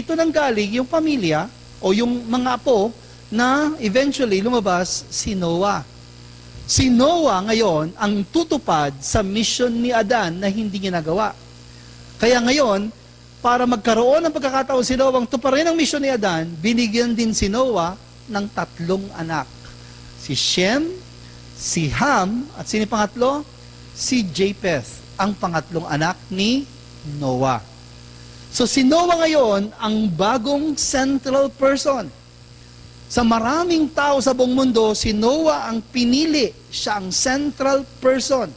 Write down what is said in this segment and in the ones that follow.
dito nang galing yung pamilya o yung mga apo na eventually lumabas si Noah. Si Noah ngayon ang tutupad sa mission ni Adan na hindi niya nagawa. Kaya ngayon, para magkaroon ng pagkakataon si Noah ang tuparin ang mission ni Adan, binigyan din si Noah ng 3 anak. Si Shem, si Ham, at sino pangatlo? Si Japheth, ang pangatlong anak ni Noah. So si Noah ngayon ang bagong central person. Sa maraming tao sa buong mundo, si Noah ang pinili. Siya ang central person.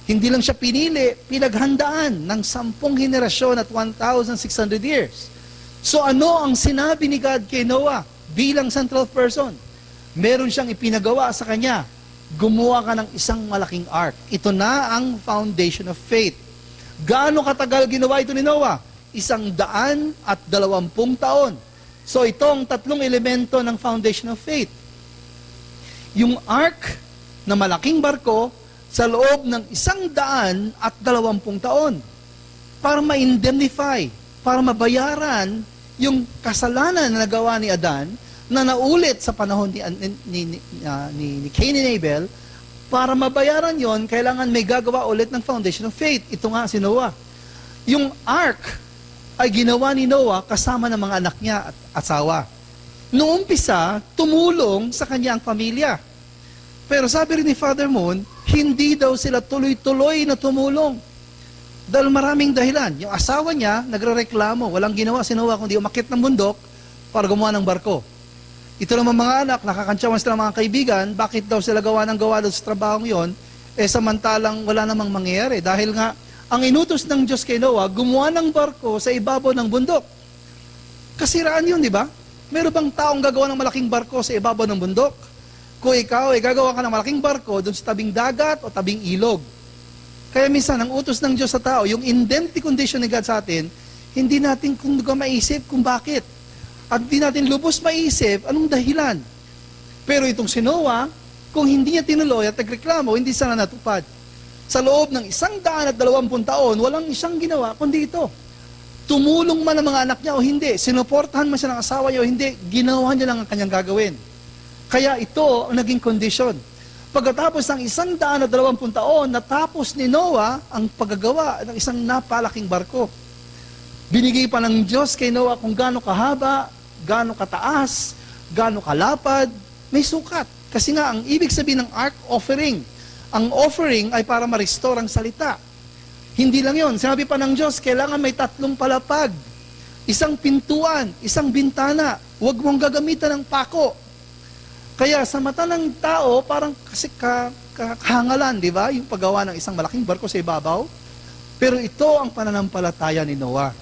Hindi lang siya pinili, pinaghandaan ng 10 henerasyon at 1,600 years. So ano ang sinabi ni God kay Noah bilang central person? Meron siyang ipinagawa sa kanya. Gumawa ka ng isang malaking ark. Ito na ang foundation of faith. Gaano katagal ginawa ito ni Noah? 120 taon. So itong 3 elemento ng foundation of faith. Yung ark na malaking barko sa loob ng 120 taon para ma-indemnify, para mabayaran yung kasalanan na nagawa ni Adan na naulit sa panahon ni Cain and Abel. Para mabayaran yon, kailangan may gagawa ulit ng foundation of faith. Ito nga si Noah. Yung ark ay ginawa ni Noah kasama ng mga anak niya at asawa. Noong umpisa, tumulong sa kanyang pamilya. Pero sabi rin ni Father Moon, hindi daw sila tuloy-tuloy na tumulong. Dahil maraming dahilan. Yung asawa niya, nagrereklamo. Walang ginawa si Noah kundi umakyat ng bundok para gumawa ng barko. Ito naman mga anak, nakakantsawan sila mga kaibigan, bakit daw sila gawa doon sa trabahong yon, samantalang wala namang mangyayari. Dahil nga, ang inutos ng Diyos kay Noah, gumawa ng barko sa ibabaw ng bundok. Kasiraan yun, di ba? Meron bang taong gagawa ng malaking barko sa ibabaw ng bundok? Kung ikaw ay gagawa ka ng malaking barko doon sa tabing dagat o tabing ilog. Kaya minsan, ang utos ng Diyos sa tao, yung indemnity condition ni God sa atin, hindi natin kung maisip kung bakit. At hindi natin lubos maisip anong dahilan. Pero itong si Noah, kung hindi niya tinuloy at nagreklamo, hindi sana natupad. Sa loob ng 120 taon, walang isang ginawa, kundi ito. Tumulong man ang mga anak niya o hindi, sinuportahan man siya ng asawa niya o hindi, ginawa niya lang ang kanyang gagawin. Kaya ito ang naging kondisyon. Pagkatapos ng 120 taon, natapos ni Noah ang paggagawa ng isang napalaking barko. Binigay pa ng Diyos kay Noah kung gaano kahaba, gaano kataas, gaano kalapad, may sukat. Kasi nga, ang ibig sabihin ng ark, offering. Ang offering ay para ma-restore ang salita. Hindi lang yon. Sinabi pa ng Diyos, kailangan may 3 palapag, 1 pintuan, 1 bintana. Huwag mong gagamitan ng pako. Kaya sa mata ng tao, parang kasi kahangalan, di ba? Yung paggawa ng isang malaking barko sa ibabaw. Pero ito ang pananampalataya ni Noah.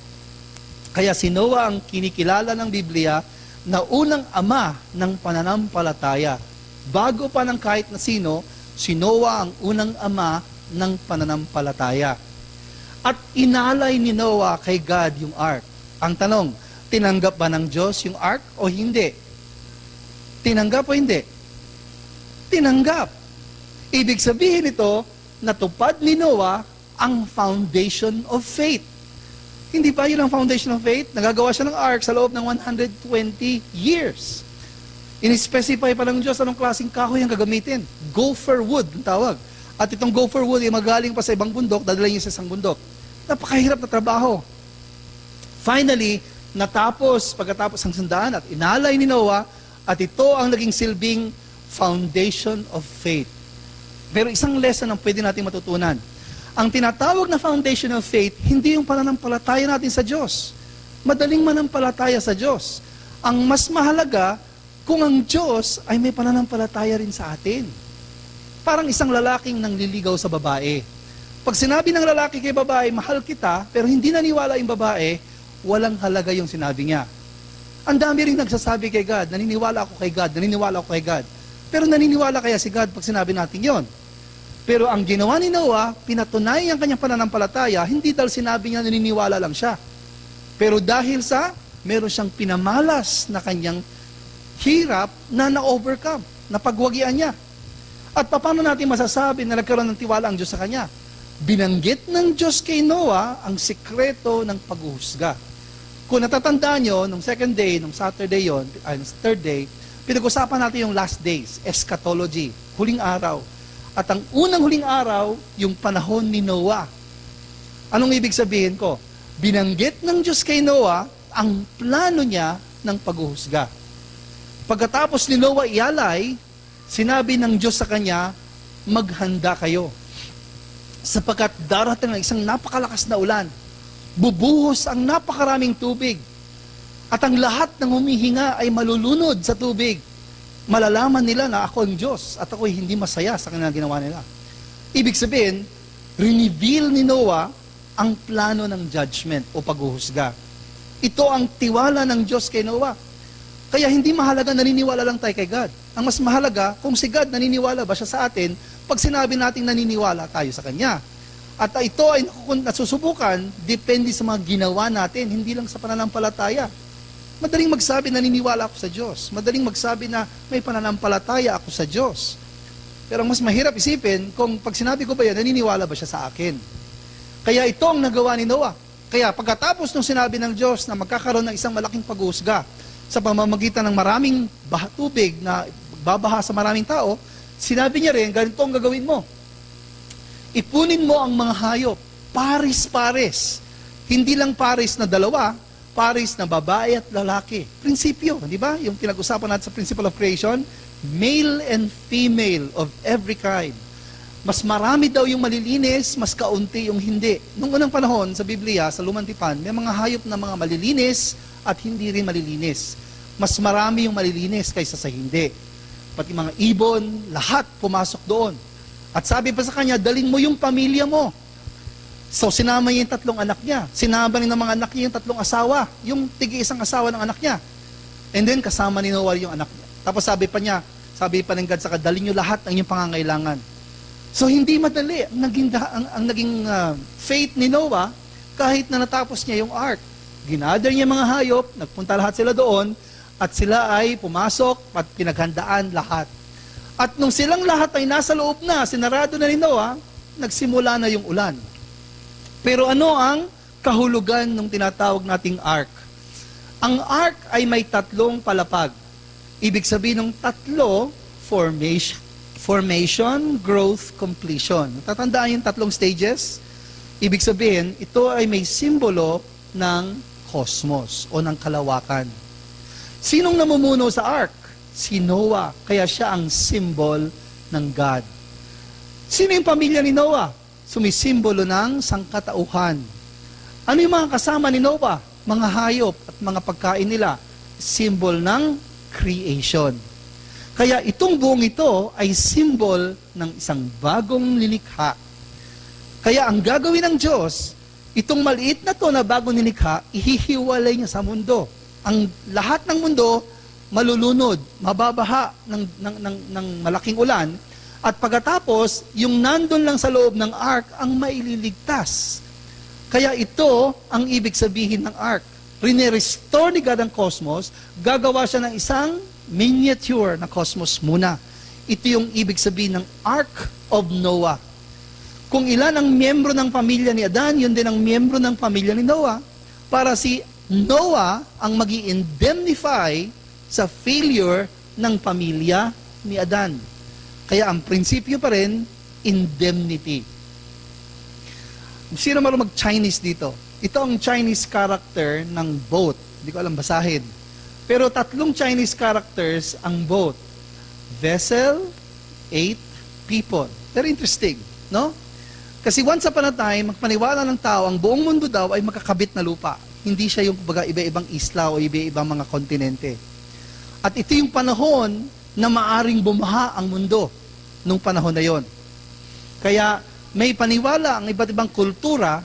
Kaya si Noah ang kinikilala ng Biblia na unang ama ng pananampalataya. Bago pa ng kahit na sino, si Noah ang unang ama ng pananampalataya. At inalay ni Noah kay God yung ark. Ang tanong, tinanggap ba ng Diyos yung ark o hindi? Tinanggap o hindi? Tinanggap. Ibig sabihin ito, natupad ni Noah ang foundation of faith. Hindi ba yun ang foundation of faith? Nagagawa siya ng ark sa loob ng 120 years. In-specify pa ng Diyos anong klaseng kahoy ang gagamitin. Gopher wood, ang tawag. At itong gopher wood ay magaling pa sa ibang bundok, dadala niya sa isang bundok. Napakahirap na trabaho. Finally, pagkatapos ang sandaan at inalay ni Noah, at ito ang naging silbing foundation of faith. Pero isang lesson ang pwede natin matutunan. Ang tinatawag na foundation of faith, hindi yung pananampalataya natin sa Diyos. Madaling manampalataya sa Diyos. Ang mas mahalaga, kung ang Diyos ay may pananampalataya rin sa atin. Parang isang lalaking nangliligaw sa babae. Pag sinabi ng lalaki kay babae, mahal kita, pero hindi naniwala yung babae, walang halaga yung sinabi niya. Ang dami rin nagsasabi kay God, naniniwala ako kay God, naniniwala ako kay God. Pero naniniwala kaya si God pag sinabi natin yon? Pero ang ginawa ni Noah, pinatunay ang kanyang pananampalataya, hindi dahil sinabi niya naniniwala lang siya. Pero dahil sa, meron siyang pinamalas na kanyang hirap na na-overcome, na pagwagian niya. At paano natin masasabi na nagkaroon ng tiwala ang Diyos sa kanya? Binanggit ng Diyos kay Noah ang sikreto ng paghuhusga. Kung natatandaan nyo, nung second day, nung Saturday yon, third day, pinag-usapan natin yung last days, eschatology, huling araw. At ang unang huling araw, yung panahon ni Noah. Anong ibig sabihin ko? Binanggit ng Diyos kay Noah ang plano niya ng paghuhusga. Pagkatapos ni Noah ialay, sinabi ng Diyos sa kanya, maghanda kayo. Sapagkat darating ang isang napakalakas na ulan. Bubuhos ang napakaraming tubig. At ang lahat ng humihinga ay malulunod sa tubig. Malalaman nila na ako ang Diyos at ako'y hindi masaya sa kanilang ginawa nila. Ibig sabihin, reveal ni Noah ang plano ng judgment o paghuhusga. Ito ang tiwala ng Diyos kay Noah. Kaya hindi mahalaga naniniwala lang tayo kay God. Ang mas mahalaga, kung si God naniniwala ba siya sa atin, pag sinabi nating naniniwala tayo sa Kanya. At ito ay nasusubukan, depende sa mga ginawa natin, hindi lang sa pananampalataya. Madaling magsabi naniniwala ako sa Diyos. Madaling magsabi na may pananampalataya ako sa Diyos. Pero ang mas mahirap isipin, kung pag sinabi ko ba yan, naniniwala ba siya sa akin? Kaya ito ang nagawa ni Noah. Kaya pagkatapos ng sinabi ng Diyos na magkakaroon ng isang malaking pag-uusga sa pamamagitan ng maraming tubig na babaha sa maraming tao, sinabi niya rin, ganito ang gagawin mo. Ipunin mo ang mga hayop, pares-pares. Hindi lang pares na dalawa, pares na babae at lalaki. Prinsipyo, di ba? Yung pinag-usapan natin sa Principle of Creation, male and female of every kind. Mas marami daw yung malilinis, mas kaunti yung hindi. Nung unang panahon sa Biblia, sa Lumang Tipan, may mga hayop na mga malilinis at hindi rin malilinis. Mas marami yung malilinis kaysa sa hindi. Pati mga ibon, lahat pumasok doon. At sabi pa sa kanya, daling mo yung pamilya mo. So sinama niya yung tatlong anak niya. Sinama rin ng mga anak niya yung tatlong asawa. Yung tigi-isang asawa ng anak niya. And then kasama ni Noah yung anak niya. Tapos sabi pa ng God sa daling niyo lahat ng inyong pangangailangan. So hindi madali ang naging faith ni Noah kahit na natapos niya yung ark. Ginather niya mga hayop, nagpunta lahat sila doon, at sila ay pumasok at pinaghandaan lahat. At nung silang lahat ay nasa loob na, sinarado na ni Noah, nagsimula na yung ulan. Pero ano ang kahulugan ng tinatawag nating ark? Ang ark ay may tatlong palapag. Ibig sabihin ng tatlo, formation, growth, completion. Tatandaan yung tatlong stages? Ibig sabihin, ito ay may simbolo ng cosmos o ng kalawakan. Sinong namumuno sa ark? Si Noah. Kaya siya ang symbol ng God. Sino yung pamilya ni Noah? Sumisimbolo ng sangkatauhan. Ano yung mga kasama ni Noah? Mga hayop at mga pagkain nila. Symbol ng creation. Kaya itong buong ito ay symbol ng isang bagong lilikha. Kaya ang gagawin ng Diyos, itong maliit na to na bagong nilikha, ihihiwalay niya sa mundo. Ang lahat ng mundo, malulunod, mababaha ng malaking ulan, at pagkatapos, yung nandun lang sa loob ng ark ang maililigtas. Kaya ito ang ibig sabihin ng ark. Rine-restore ni God ang cosmos, gagawa siya ng isang miniature na cosmos muna. Ito yung ibig sabihin ng Ark of Noah. Kung ilan ang miyembro ng pamilya ni Adan, yun din ang miyembro ng pamilya ni Noah. Para si Noah ang magi-indemnify sa failure ng pamilya ni Adan. Kaya ang prinsipyo pa rin, indemnity. Sino marunong mag-Chinese dito? Ito ang Chinese character ng boat. Hindi ko alam basahin. Pero tatlong Chinese characters ang boat. Vessel, 8, people. Very interesting, no? Kasi once upon a time, magpaniwala ng tao, ang buong mundo daw ay makakabit na lupa. Hindi siya yung iba-ibang isla o iba-ibang mga kontinente. At ito yung panahon na maaring bumaha ang mundo nung panahon na yon. Kaya may paniwala ang iba't ibang kultura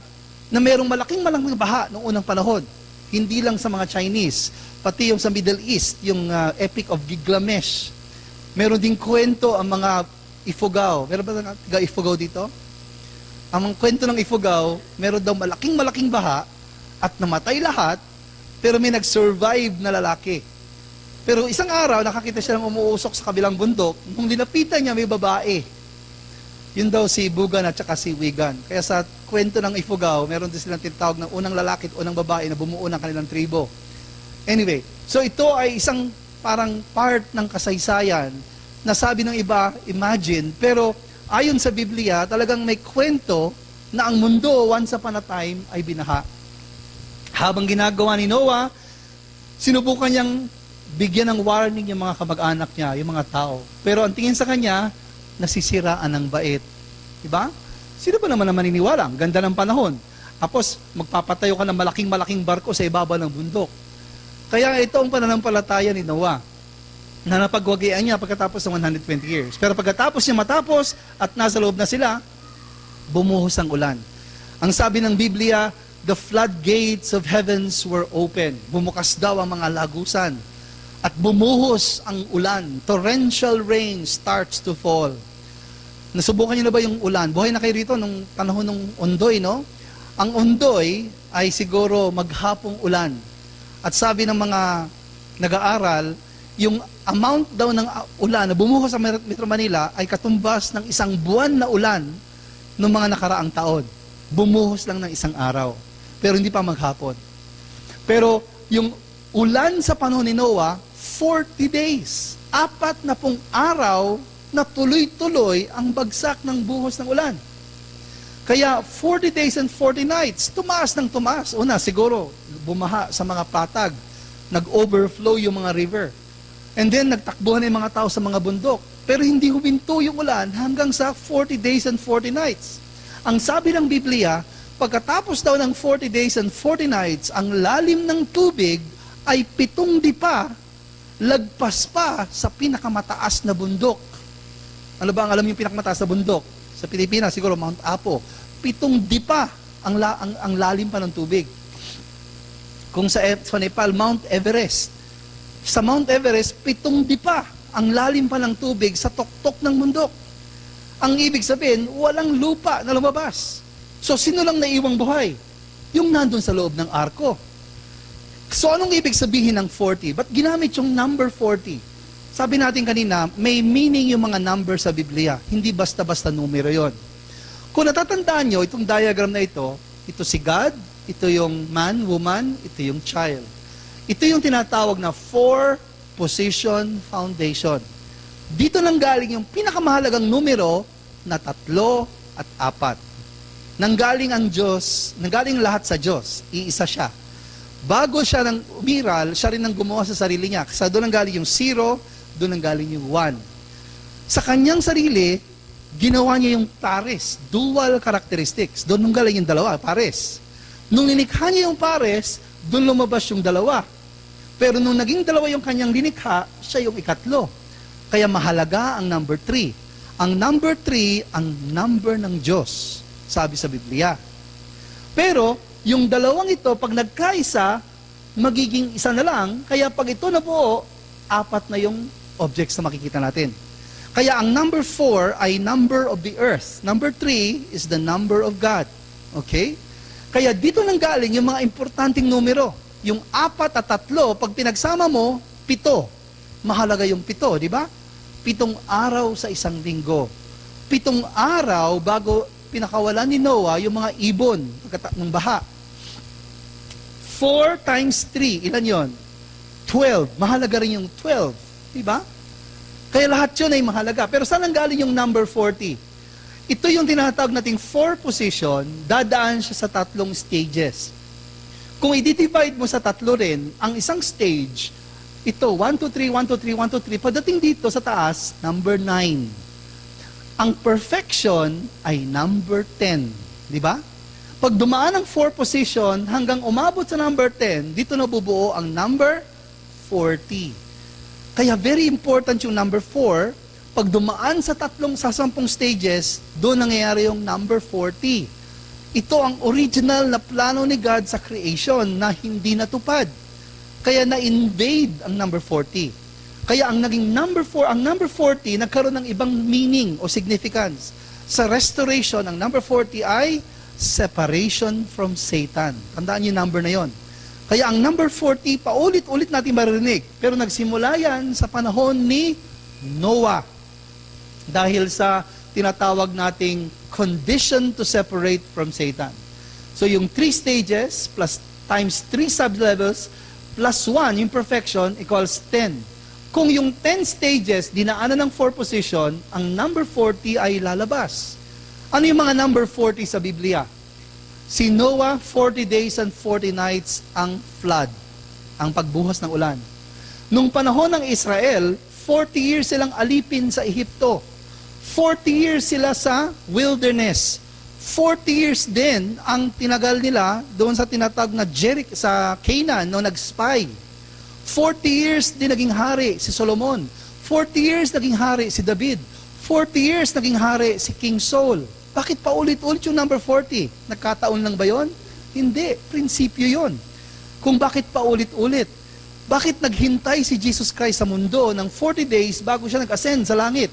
na mayroong malaking baha noong unang panahon. Hindi lang sa mga Chinese, pati yung sa Middle East, yung Epic of Gilgamesh. Meron ding kwento ang mga Ifugao. Meron ba taga Ifugao dito? Ang kwento ng Ifugao, meron daw malaking baha at namatay lahat, pero may nag-survive na lalaki. Pero isang araw, nakakita siya ng umuusok sa kabilang bundok. Nung linapitan niya, may babae. Yun daw si Bugan at saka si Wigan. Kaya sa kwento ng Ifugao, meron din silang tinatawag ng unang lalaki at unang babae na bumuo ng kanilang tribo. Anyway, so ito ay isang parang part ng kasaysayan na sabi ng iba, imagine, pero ayon sa Biblia, talagang may kwento na ang mundo once upon a time ay binaha. Habang ginagawa ni Noah, sinubukan niyang bigyan ng warning yung mga kamag-anak niya, yung mga tao. Pero ang tingin sa kanya, nasisiraan ng bait. Diba? Sino ba naman maniniwala? Ang ganda ng panahon. Tapos, magpapatayo ka ng malaking-malaking barko sa ibaba ng bundok. Kaya ito ang pananampalataya ni Noah, na napagwagian niya pagkatapos ng 120 years. Pero pagkatapos niya matapos at nasa loob na sila, bumuhos ang ulan. Ang sabi ng Biblia, the floodgates of heavens were open. Bumukas daw ang mga lagusan. At bumuhos ang ulan. Torrential rain starts to fall. Nasubukan niyo na ba yung ulan? Buhay na kayo rito nung panahon ng Ondoy, no? Ang Ondoy ay siguro maghapong ulan. At sabi ng mga nag-aaral, yung amount daw ng ulan na bumuhos sa Metro Manila ay katumbas ng isang buwan na ulan ng mga nakaraang taon. Bumuhos lang ng isang araw. Pero hindi pa maghapon. Pero yung ulan sa panahon ni Noah, 40 days. 40 araw na tuloy-tuloy ang bagsak ng buhos ng ulan. Kaya 40 days and 40 nights, tumaas ng tumaas. Una, siguro, bumaha sa mga patag. Nag-overflow yung mga river. And then, nagtakbuhan yung mga tao sa mga bundok. Pero hindi huminto yung ulan hanggang sa 40 days and 40 nights. Ang sabi ng Biblia, pagkatapos daw ng 40 days and 40 nights, ang lalim ng tubig ay 7 dipa, lagpas pa sa pinakamataas na bundok. Ano ba ang alam yung pinakamataas na bundok? Sa Pilipinas, siguro Mount Apo. 7 dipa ang lalim pa ng tubig. Kung sa Nepal, Mount Everest. Sa Mount Everest, 7 dipa ang lalim pa ng tubig sa tuktok ng bundok. Ang ibig sabihin, walang lupa na lumabas. So, sino lang naiwang buhay? Yung nandun sa loob ng arko. So, anong ibig sabihin ng 40? Ba't ginamit yung number 40? Sabi natin kanina, may meaning yung mga number sa Biblia. Hindi basta-basta numero yon. Kung natatandaan nyo, itong diagram na ito si God, ito yung man, woman, ito yung child. Ito yung tinatawag na 4-position foundation. Dito nang galing yung pinakamahalagang numero na 3 at 4. Nanggaling ang Diyos, nanggaling lahat sa Diyos, iisa siya. Bago siya nang umiral, siya rin ang gumawa sa sarili niya. Kasi doon nang galing yung 0, doon nang galing yung 1. Sa kanyang sarili, ginawa niya yung pares, dual characteristics. Doon nang galing yung dalawa, pares. Nung nilikha niya yung pares, doon lumabas yung dalawa. Pero nung naging dalawa yung kanyang linikha, siya yung ikatlo. Kaya mahalaga ang number 3. Ang number 3, ang number ng Diyos, sabi sa Biblia. Pero, yung dalawang ito, pag nagkaisa, magiging isa na lang. Kaya pag ito na po, 4 na yung objects na makikita natin. Kaya ang number 4 ay number of the earth. Number 3 is the number of God. Okay? Kaya dito nang galing yung mga importanteng numero. Yung 4 at 3, pag pinagsama mo, 7. Mahalaga yung 7, di ba? 7 araw sa isang linggo. 7 araw bago pinakawalan ni Noah yung mga ibon ng baha. 4 times 3, ilan yon? 12. Mahalaga rin yung 12. Diba? Kaya lahat yun ay mahalaga. Pero saan ang galing yung number 40? Ito yung tinatawag nating 4 position, dadaan siya sa 3 stages. Kung i-divide mo sa 3 rin, ang isang stage, ito, 1, 2, 3, 1, 2, 3, 1, 2, 3, pagdating dito sa taas, number 9. Ang perfection ay number 10. Di ba? Pag dumaan ang 4 position, hanggang umabot sa number 10, dito nabubuo ang number 40. Kaya very important yung number 4. Pag dumaan sa 10 stages, doon nangyayari yung number 40. Ito ang original na plano ni God sa creation na hindi natupad. Kaya na-invade ang number 40. Kaya ang naging number 4, ang number 40, nagkaroon ng ibang meaning o significance. Sa restoration, ang number 40 ay separation from Satan. Tandaan niyo yung number na yon. Kaya ang number 40, paulit-ulit natin maririnig. Pero nagsimula yan sa panahon ni Noah. Dahil sa tinatawag nating condition to separate from Satan. So yung 3 stages plus times 3 sublevels plus 1, yung perfection, equals 10. Kung yung 10 stages, dinaanan ng 4 position, ang number 40 ay lalabas. Ano yung mga number 40 sa Biblia? Si Noah, 40 days and 40 nights ang flood, ang pagbuhos ng ulan. Nung panahon ng Israel, 40 years silang alipin sa Ehipto. 40 years sila sa wilderness. 40 years din ang tinagal nila doon sa tinatawag na Jericho, sa Canaan, no, nag-spy. 40 years din naging hari si Solomon. 40 years naging hari si David. 40 years naging hari si King Saul. Bakit pa ulit-ulit yung number 40? Nagkataon lang ba yon? Hindi. Prinsipyo yon. Kung bakit pa ulit-ulit? Bakit naghintay si Jesus Christ sa mundo ng 40 days bago siya nag-ascend sa langit?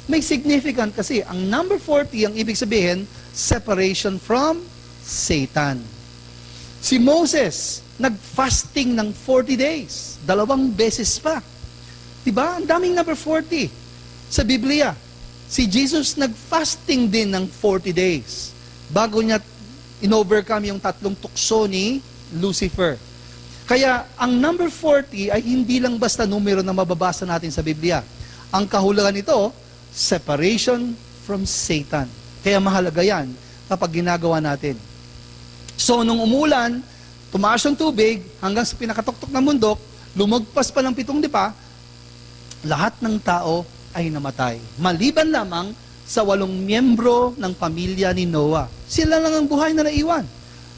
May significant kasi. Ang number 40, ang ibig sabihin, separation from Satan. Si Moses, nag-fasting ng 40 days. 2 beses pa. Diba? Ang daming number 40 sa Biblia. Si Jesus nag-fasting din ng 40 days bago niya in-overcome yung 3 tukso ni Lucifer. Kaya, ang number 40 ay hindi lang basta numero na mababasa natin sa Biblia. Ang kahulugan nito, separation from Satan. Kaya mahalaga yan kapag ginagawa natin. So, nung umulan, tumaas yung tubig hanggang sa pinakatuktok ng bundok, lumagpas pa ng 7 dipa, lahat ng tao ay namatay. Maliban lamang sa 8 miyembro ng pamilya ni Noah. Sila lang ang buhay na naiwan.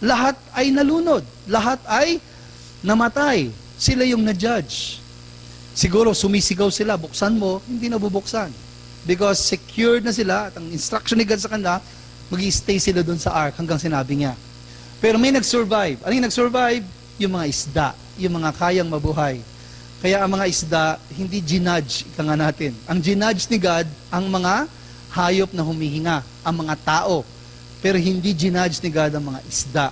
Lahat ay nalunod. Lahat ay namatay. Sila yung na-judge. Siguro sumisigaw sila, buksan mo, hindi nabubuksan. Because secured na sila at ang instruction ni God sa kanila, mag-i-stay sila doon sa ark hanggang sinabi niya. Pero may nag-survive. Ano yung nag-survive? Yung mga isda, yung mga kayang mabuhay. Kaya ang mga isda, hindi ginudge, ika nga natin. Ang ginudge ni God, ang mga hayop na humihinga, ang mga tao. Pero hindi ginudge ni God ang mga isda.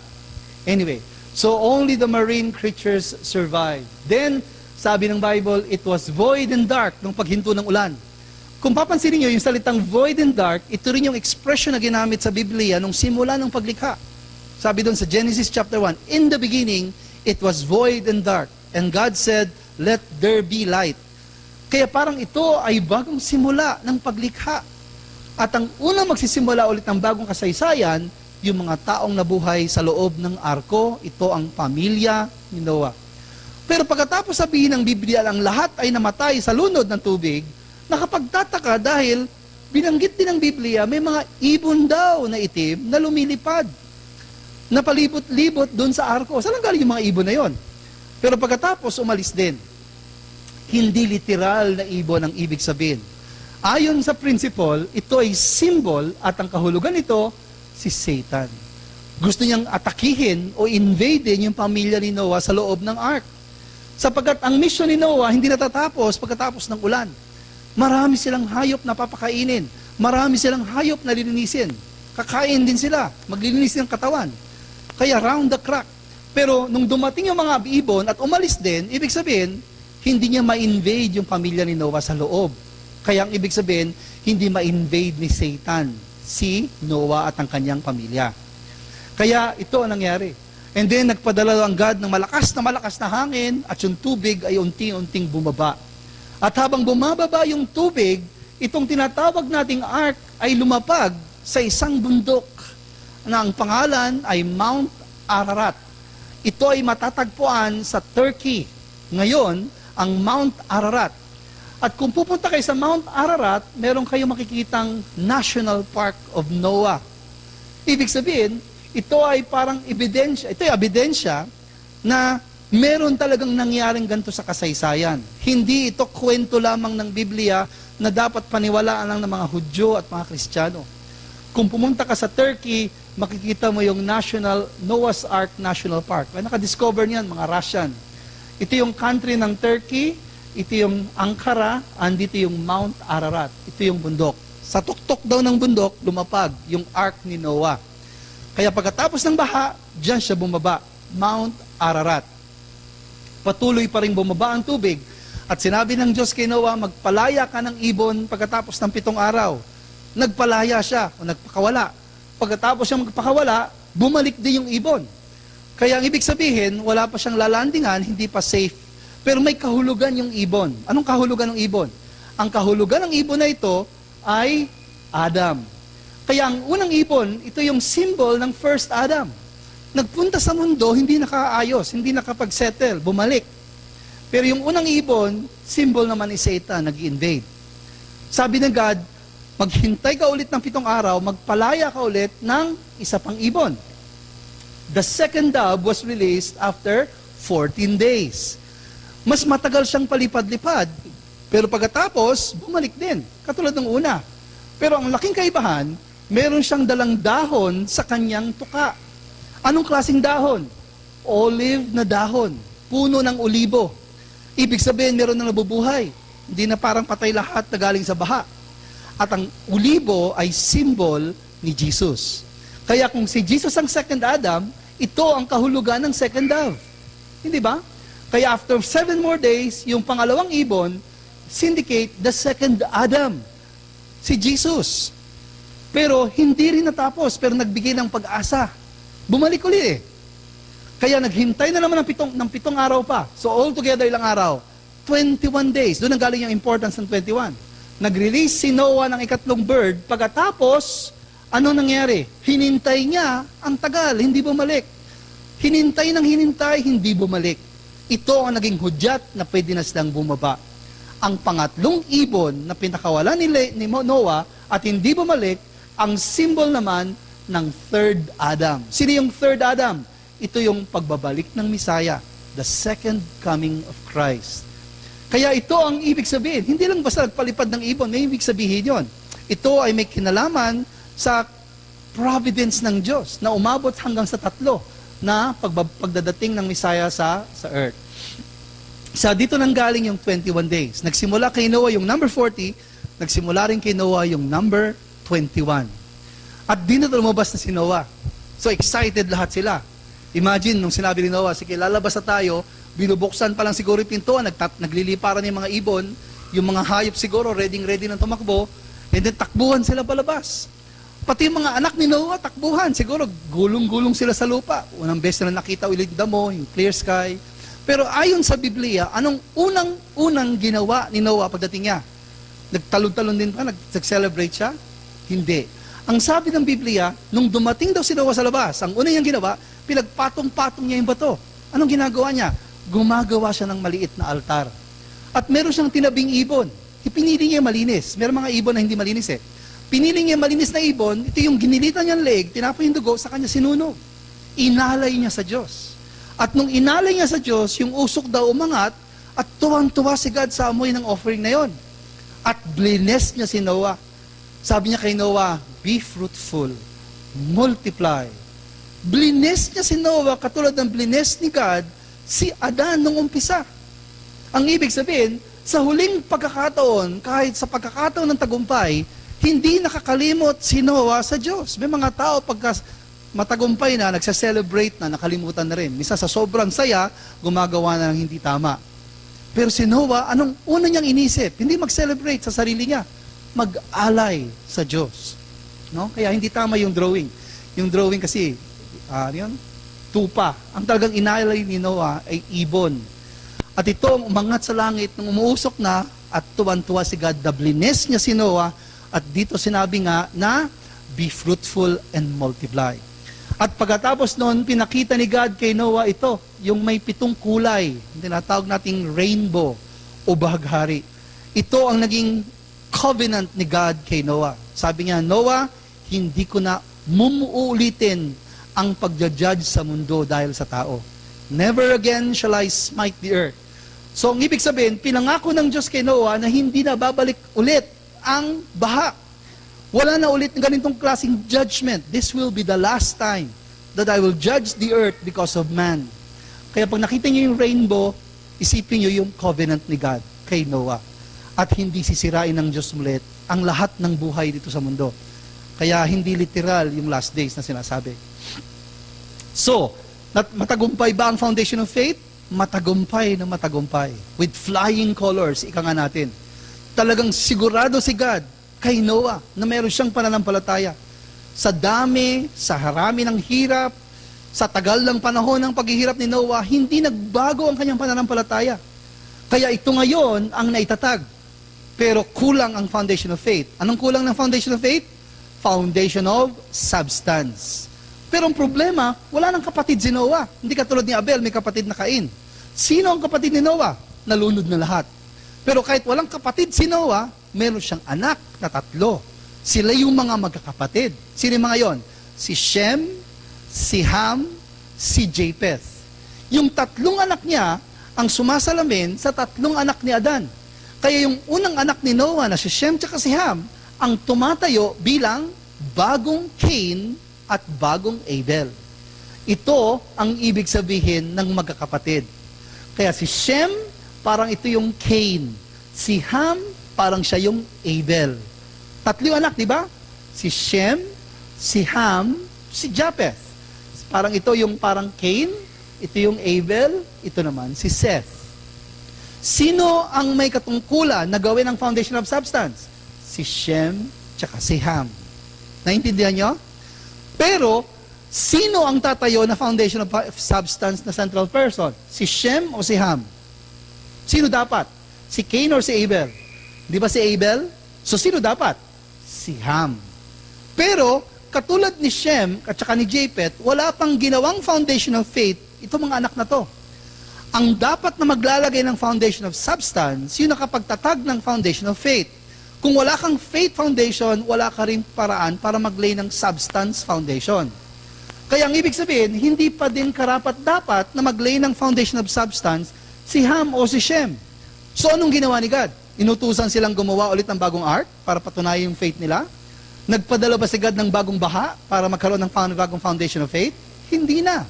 Anyway, so only the marine creatures survived. Then, sabi ng Bible, it was void and dark nung paghinto ng ulan. Kung papansinin niyo, yung salitang void and dark, ito rin yung expression na ginamit sa Biblia nung simula ng paglikha. Sabi doon sa Genesis chapter 1, in the beginning, it was void and dark. And God said, let there be light. Kaya parang ito ay bagong simula ng paglikha. At ang unang magsisimula ulit ng bagong kasaysayan, yung mga taong nabuhay sa loob ng arko, ito ang pamilya ni Noah. Pero pagkatapos sabihin ng Biblia ang lahat ay namatay sa lunod ng tubig, nakapagtataka dahil binanggit din ng Biblia, may mga ibon daw na itim na lumilipad, na palibot-libot doon sa arko. Saan galing yung mga ibon na yon? Pero pagkatapos, umalis din. Hindi literal na ibon ang ibig sabihin. Ayon sa principle, ito ay symbol at ang kahulugan nito, si Satan. Gusto niyang atakihin o invadein yung pamilya ni Noah sa loob ng ark. Sapagkat ang mission ni Noah hindi natatapos pagkatapos ng ulan. Marami silang hayop na papakainin. Marami silang hayop na lilinisin. Kakain din sila. Maglilinis ng katawan. Kaya round the clock. Pero nung dumating yung mga ibon at umalis din, ibig sabihin, hindi niya ma-invade yung pamilya ni Noah sa loob. Kaya ang ibig sabihin, hindi ma-invade ni Satan si Noah at ang kanyang pamilya. Kaya ito ang nangyari. And then nagpadala ang God ng malakas na hangin at yung tubig ay unti-unting bumaba. At habang bumababa yung tubig, itong tinatawag nating ark ay lumapag sa isang bundok na ang pangalan ay Mount Ararat. Ito ay matatagpuan sa Turkey. Ngayon, ang Mount Ararat. At kung pupunta kayo sa Mount Ararat, meron kayong makikitang National Park of Noah. Ibig sabihin, ito ay parang ebidensya, ito ay ebidensya na meron talagang nangyaring ganito sa kasaysayan. Hindi ito kwento lamang ng Biblia na dapat paniwalaan lang ng mga Hudyo at mga Kristiyano. Kung pumunta ka sa Turkey, makikita mo yung Noah's Ark National Park. Ay, nakadiscover niyan, mga Russian. Ito yung country ng Turkey, ito yung Ankara, andito yung Mount Ararat. Ito yung bundok. Sa tuktok daw ng bundok, lumapag yung Ark ni Noah. Kaya pagkatapos ng baha, diyan siya bumaba, Mount Ararat. Patuloy pa rin bumaba ang tubig. At sinabi ng Diyos kay Noah, magpalaya ka ng ibon pagkatapos ng 7 araw. nagpalaya siya o nagpakawala. Pagkatapos siyang magpakawala, bumalik din yung ibon. Kaya ang ibig sabihin, wala pa siyang lalandingan, hindi pa safe. Pero may kahulugan yung ibon. Anong kahulugan ng ibon? Ang kahulugan ng ibon na ito ay Adam. Kaya ang unang ibon, ito yung symbol ng first Adam. Nagpunta sa mundo, hindi nakaayos, hindi nakapag-settle, bumalik. Pero yung unang ibon, symbol naman ni Satan, nag-invade. Sabi ng God, maghintay ka ulit ng 7 araw, magpalaya ka ulit ng isa pang ibon. The second dove was released after 14 days. Mas matagal siyang palipad-lipad, pero pagkatapos, bumalik din, katulad ng una. Pero ang laking kaibahan, meron siyang dalang dahon sa kanyang tuka. Anong klaseng dahon? Olive na dahon, puno ng olibo. Ibig sabihin, meron na nabubuhay. Hindi na parang patay lahat na galing sa baha. At ang olibo ay symbol ni Jesus. Kaya kung si Jesus ang second Adam, ito ang kahulugan ng second dove. Hindi ba? Kaya after 7 more days, yung pangalawang ibon, syndicate the second Adam. Si Jesus. Pero hindi rin natapos, pero nagbigay ng pag-asa. Bumalik ulit eh. Kaya naghintay na naman ng 7 araw pa. So altogether ilang araw? 21 days. Doon ang galing yung importance ng 21. Nag-release si Noah ng ikatlong bird. Pagkatapos, ano nangyari? Hinintay niya ang tagal, hindi bumalik. Hinintay ng hinintay, hindi bumalik. Ito ang naging hudyat na pwede na silang bumaba. Ang pangatlong ibon na pinakawalan ni Noah at hindi bumalik, ang symbol naman ng third Adam. Sino yung third Adam? Ito yung pagbabalik ng Misaya, the second coming of Christ. Kaya ito ang ibig sabihin. Hindi lang basta nagpalipad ng ibon, may ibig sabihin yon. Ito ay may kinalaman sa providence ng Diyos na umabot hanggang sa 3 na pagdadating ng Misaya sa earth. Sa dito nang galing yung 21 days. Nagsimula kay Noah yung number 40, nagsimula rin kay Noah yung number 21. At di na lumabas na si Noah. So excited lahat sila. Imagine, nung sinabi ni Noah, sige, lalabas na tayo, binubuksan pa lang siguro yung pintuan, nagliliparan yung mga ibon, yung mga hayop siguro, ready na tumakbo, and then takbuhan sila palabas. Pati yung mga anak ni Noah, takbuhan, siguro gulong-gulong sila sa lupa. Unang beses na nakita ulit damo, yung clear sky. Pero ayon sa Biblia, anong unang ginawa ni Noah pagdating niya? Nagtalon-talon din pa, nag-celebrate siya? Hindi. Ang sabi ng Biblia, nung dumating daw si Noah sa labas, ang una niyang ginawa, pinagpatong-patong niya yung bato. Anong ginagawa niya? Gumagawa siya ng maliit na altar. At meron siyang tinabing ibon. Pinili niya malinis. Meron mga ibon na hindi malinis eh. Pinili niya malinis na ibon, ito yung ginilitan niyang leg, tinapon yung dugo, sa kanya sinunog. Inalay niya sa Diyos. At nung inalay niya sa Diyos, yung usok daw umangat, at tuwang-tuwa si God sa amoy ng offering na yon. At bless niya si Noah. Sabi niya kay Noah, be fruitful, multiply. Bless niya si Noah katulad ng bless ni God si Adan nung umpisa. Ang ibig sabihin, sa huling pagkakataon, kahit sa pagkakataon ng tagumpay, hindi nakakalimot si Noah sa Diyos. May mga tao pagka matagumpay na, nagsa-celebrate na, nakalimutan na rin. Misa sa sobrang saya, gumagawa na ng hindi tama. Pero si Noah, anong una niyang inisip? Hindi mag-celebrate sa sarili niya. Mag-alay sa Diyos. No? Kaya hindi tama yung drawing. Yung drawing kasi, tupa. Ang talagang inalay ni Noah ay ibon. At ito ang umangat sa langit nung umuusok na at tuwan-tuwa si God. Bless niya si Noah at dito sinabi nga na be fruitful and multiply. At pagkatapos noon, pinakita ni God kay Noah ito, yung may 7 kulay. Tinatawag nating rainbow o bahaghari. Ito ang naging covenant ni God kay Noah. Sabi niya, Noah, hindi ko na mumuulitin ang pagja-judge sa mundo dahil sa tao. Never again shall I smite the earth. So, ang ibig sabihin, pinangako ng Diyos kay Noah na hindi na babalik ulit ang baha. Wala na ulit ng ganitong klaseng judgment. This will be the last time that I will judge the earth because of man. Kaya pag nakita niyo yung rainbow, isipin niyo yung covenant ni God kay Noah. At hindi sisirain ng Diyos ulit ang lahat ng buhay dito sa mundo. Kaya hindi literal yung last days na sinasabi. So, matagumpay ba ang foundation of faith? Matagumpay na matagumpay. With flying colors, ika nga natin. Talagang sigurado si God kay Noah na meron siyang pananampalataya. Sa dami, sa harami ng hirap, sa tagal ng panahon ng paghihirap ni Noah, hindi nagbago ang kanyang pananampalataya. Kaya ito ngayon ang naitatag. Pero kulang ang foundation of faith. Anong kulang ng foundation of faith? Foundation of substance. Pero ang problema, wala nang kapatid si Noah. Hindi katulad ni Abel, may kapatid na Cain. Sino ang kapatid ni Noah? Nalunod na lahat. Pero kahit walang kapatid si Noah, meron siyang anak na 3. Sila yung mga magkakapatid. Sino yung mga yon? Si Shem, si Ham, si Japheth. Yung 3 anak niya ang sumasalamin sa 3 anak ni Adan. Kaya yung unang anak ni Noah na si Shem at si Ham ang tumatayo bilang bagong Cain at bagong Abel. Ito ang ibig sabihin ng magkakapatid. Kaya si Shem, parang ito yung Cain. Si Ham, parang siya yung Abel. 3 anak, di ba? Si Shem, si Ham, si Japheth. Parang ito yung parang Cain, ito yung Abel, ito naman si Seth. Sino ang may katungkulan na gawin ang foundation of substance? Si Shem, tsaka si Ham. Naintindihan nyo? Pero, sino ang tatayo na foundation of substance na central person? Si Shem o si Ham? Sino dapat? Si Cain or si Abel? Di ba si Abel? So, sino dapat? Si Ham. Pero, katulad ni Shem at saka ni Japheth, wala pang ginawang foundation of faith itong mga anak na to. Ang dapat na maglalagay ng foundation of substance, yung nakapagtatag ng foundation of faith. Kung wala kang faith foundation, wala ka rin paraan para maglay ng substance foundation. Kaya ang ibig sabihin, hindi pa din karapat-dapat na maglay ng foundation of substance si Ham o si Shem. So anong ginawa ni God? Inutusan silang gumawa ulit ng bagong ark para patunayan yung faith nila? Nagpadala ba si God ng bagong baha para magkaroon ng bagong foundation of faith? Hindi na.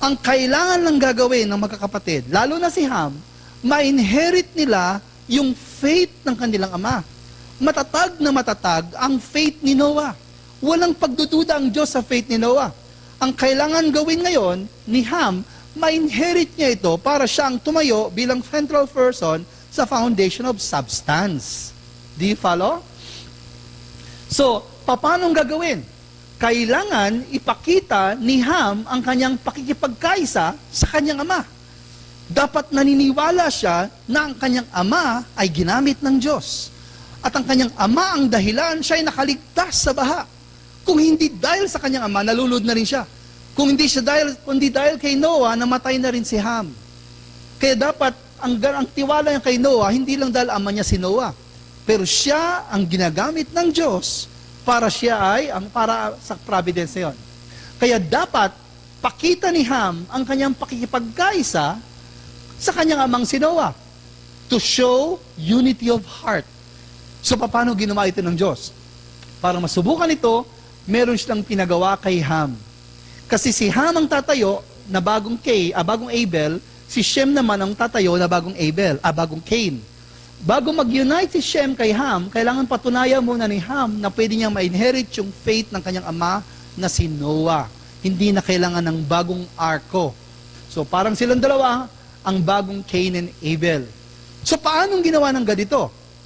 Ang kailangan lang gagawin ng magkakapatid, lalo na si Ham, ma-inherit nila yung faith ng kanilang ama. Matatag na matatag ang faith ni Noah. Walang pagdududa ang Diyos sa faith ni Noah. Ang kailangan gawin ngayon ni Ham, ma-inherit niya ito para siya ang tumayo bilang central person sa foundation of substance. Do you follow? So, paano gagawin? Kailangan ipakita ni Ham ang kanyang pakikipagkaisa sa kanyang ama. Dapat naniniwala siya na ang kanyang ama ay ginamit ng Diyos. At ang kanyang ama ang dahilan siya ay nakaligtas sa baha. Kung hindi dahil sa kanyang ama, nalulod na rin siya. Kung hindi dahil kay Noah, namatay na rin si Ham. Kaya dapat, ang tiwala niya kay Noah, hindi lang dahil ama niya si Noah. Pero siya ang ginagamit ng Diyos para siya ay, para sa providence na yun. Kaya dapat, pakita ni Ham ang kanyang pakikipagkaisa sa kanyang amang si Noah to show unity of heart. So, paano ginawa ito ng Diyos? Para masubukan ito, meron siyang pinagawa kay Ham. Kasi si Ham ang tatayo na bagong Abel, si Shem naman ang tatayo na bagong bagong Cain. Bago mag-unite si Shem kay Ham, kailangan patunayan muna ni Ham na pwede niyang ma-inherit yung faith ng kanyang ama na si Noah. Hindi na kailangan ng bagong arko. So parang silang dalawa, ang bagong Cain and Abel. So paanong ginawa ng God ito?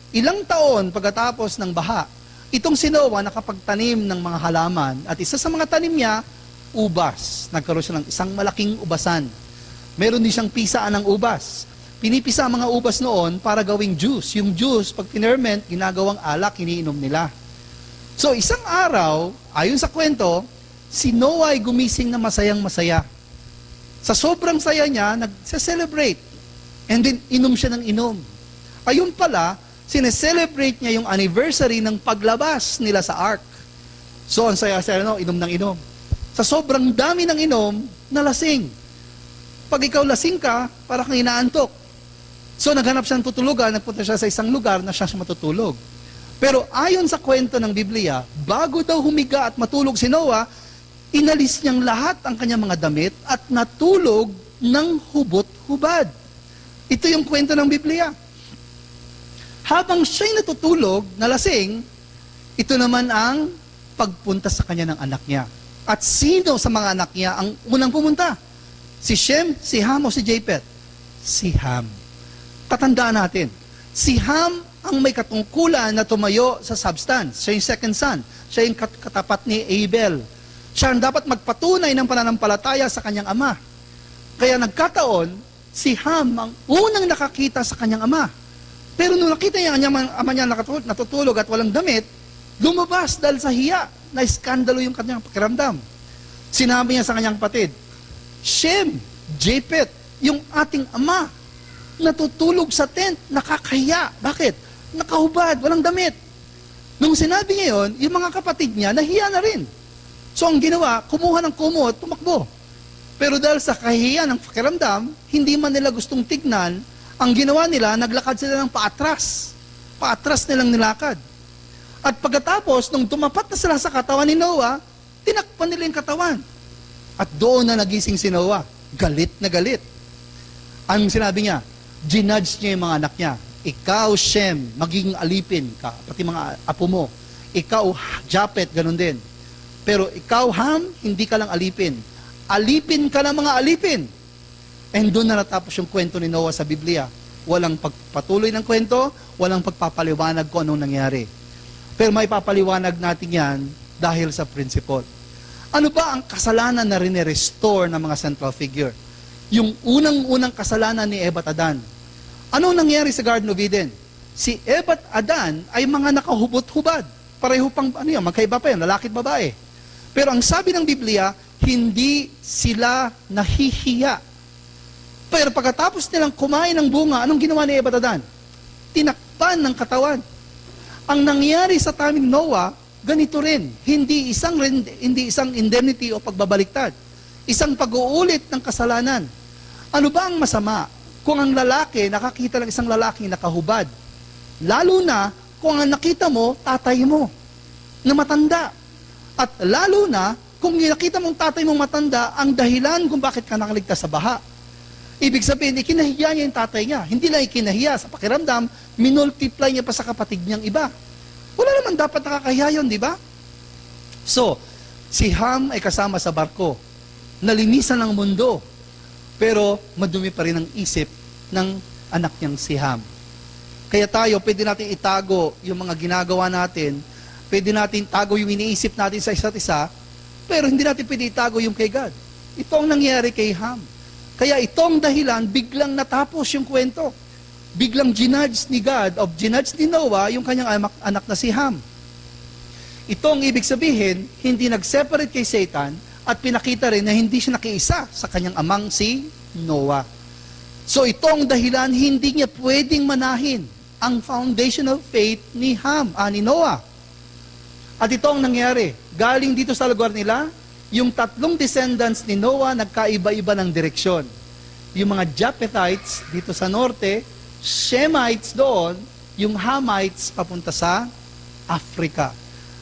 Ilang taon pagkatapos ng baha, itong si Noah nakapagtanim ng mga halaman at isa sa mga tanim niya, ubas. Nagkaroon siya ng isang malaking ubasan. Meron din siyang pisaan ng ubas. Pinipisa ang mga ubas noon para gawing juice. Yung juice, pag pinerment, ginagawang alak, iniinom nila. So, isang araw, ayon sa kwento, si Noah ay gumising na masayang-masaya. Sa sobrang saya niya, nag-celebrate. And then, inom siya ng inom. Ayun pala, sineselebrate niya yung anniversary ng paglabas nila sa ark. So, ang saya-saya, inom ng inom. Sa sobrang dami ng inom, nalasing. Pag ikaw lasing ka, para kang inaantok. So, naghanap siya ng tutulugan, nagpunta siya sa isang lugar na siya matutulog. Pero ayon sa kwento ng Biblia, bago daw humiga at matulog si Noah, inalis niyang lahat ang kanyang mga damit at natulog ng hubot-hubad. Ito yung kwento ng Biblia. Habang siya'y natutulog, nalasing, ito naman ang pagpunta sa kanya ng anak niya. At sino sa mga anak niya ang unang pumunta? Si Shem, si Ham o si Japheth? Si Ham. Tatandaan natin, si Ham ang may katungkulan na tumayo sa substance. Siya yung second son. Siya yung katapat ni Abel. Siya ang dapat magpatunay ng pananampalataya sa kanyang ama. Kaya nagkataon, si Ham ang unang nakakita sa kanyang ama. Pero nung nakita niya ang ama niya natutulog at walang damit, lumabas dahil sa hiya na iskandalo yung kanyang pakiramdam. Sinabi niya sa kanyang kapatid, Shem, Japheth, yung ating ama, natutulog sa tent, nakakahiya. Bakit? Nakahubad, walang damit. Nung sinabi niya yun, yung mga kapatid niya, nahiya na rin. So ang ginawa, kumuha ng kumot, tumakbo. Pero dahil sa kahiya ng pakiramdam, hindi man nila gustong tignan, ang ginawa nila, naglakad sila ng paatras. Paatras nilang nilakad. At pagkatapos, nung tumapat na sila sa katawan ni Noah, tinakpan nila yung katawan. At doon na nagising si Noah. Galit na galit. Anong sinabi niya? Ginudge niya yung mga anak niya. Ikaw, Shem, magiging alipin ka, pati mga apo mo. Ikaw, Japheth, ganun din. Pero ikaw, Ham, hindi ka lang alipin. Alipin ka ng mga alipin. And doon na natapos yung kwento ni Noah sa Biblia. Walang pagpatuloy ng kwento, walang pagpapaliwanag kung anong nangyari. Pero may papaliwanag natin yan dahil sa principle. Ano ba ang kasalanan na rinirestore ng mga central figure? Yung unang-unang kasalanan ni Eva at Adan. Anong nangyari sa Garden of Eden? Si Eva at Adan ay mga nakahubot-hubad. Pareho pang, magkaiba pa yan, lalaki at babae. Pero ang sabi ng Biblia, hindi sila nahihiya. Pero pagkatapos nilang kumain ng bunga, anong ginawa ni Eva at Adan? Tinakpan ng katawan. Ang nangyari sa time ni Noah, ganito rin. Hindi isang indemnity o pagbabaliktad. Isang pag-uulit ng kasalanan. Ano ba ang masama kung ang lalaki nakakita ng isang lalaking nakahubad? Lalo na kung ang nakita mo, tatay mo, na matanda. At lalo na kung nakita mong tatay mong matanda, ang dahilan kung bakit ka nakaligtas sa baha. Ibig sabihin, ikinahiya niya yung tatay niya. Hindi lang ikinahiya sa pakiramdam, minultiply niya pa sa kapatid niyang iba. Wala naman dapat nakakahiya yun, di ba? So, si Ham ay kasama sa barko. Nalinisan ng mundo. Pero madumi pa rin ang isip ng anak niyang si Ham. Kaya tayo, pwede natin itago yung mga ginagawa natin, pwede natin itago yung iniisip natin sa isa't isa, pero hindi natin pwede itago yung kay God. Ito ang nangyari kay Ham. Kaya itong dahilan, biglang natapos yung kwento. Biglang ginudge ni God, o ginudge ni Noah, yung kanyang anak na si Ham. Ito ang ibig sabihin, hindi nag-separate kay Satan, at pinakita rin na hindi siya nakiisa sa kanyang amang si Noah. So itong dahilan, hindi niya pwedeng manahin ang foundation of faith ni ni Noah. At ito ang nangyari. Galing dito sa lugar nila, yung tatlong descendants ni Noah nagkaiba-iba ng direksyon. Yung mga Japhethites dito sa norte, Shemites doon, yung Hamites papunta sa Africa.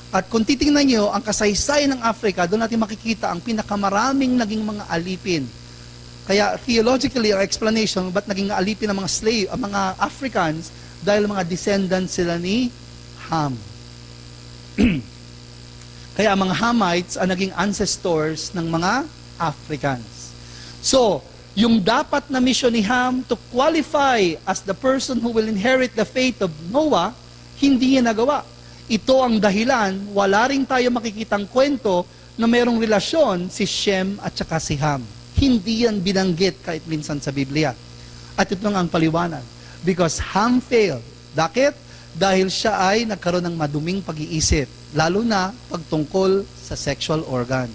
At kung titingnan nyo, ang kasaysayan ng Africa, doon natin makikita ang pinakamaraming naging mga alipin. Kaya theologically, ang explanation, ba't naging alipin ang mga slave, ang mga Africans, dahil mga descendants sila ni Ham. Kaya ang mga Hamites ang naging ancestors ng mga Africans. So, yung dapat na mission ni Ham to qualify as the person who will inherit the faith of Noah, hindi niya nagawa. Ito ang dahilan, wala rin tayo makikitang kwento na mayroong relasyon si Shem at saka si Ham. Hindi yan binanggit kahit minsan sa Biblia. At ito nga ang paliwanag. Because Ham failed. Bakit? Dahil siya ay nagkaroon ng maduming pag-iisip, lalo na pagtungkol sa sexual organ,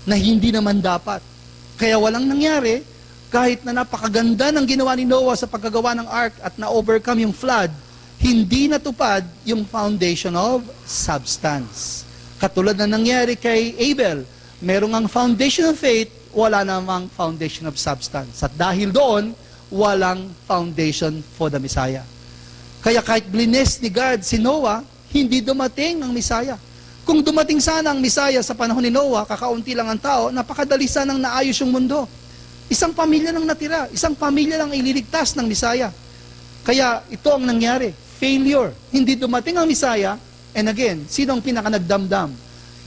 na hindi naman dapat. Kaya walang nangyari, kahit na napakaganda ng ginawa ni Noah sa paggagawa ng ark at na-overcome yung flood, hindi natupad yung foundation of substance. Katulad na nangyari kay Abel, merong ang foundation of faith, wala namang foundation of substance. At dahil doon, walang foundation for the Messiah. Kaya kahit blines ni God si Noah, hindi dumating ang Messiah. Kung dumating sana ang Messiah sa panahon ni Noah, kakaunti lang ang tao, napakadali sanang naayos yung mundo. Isang pamilya lang natira, isang pamilya lang ililigtas ng Messiah. Kaya ito ang nangyari. Failure. Hindi dumating ang Messiah, and again, sino ang pinakanagdamdam?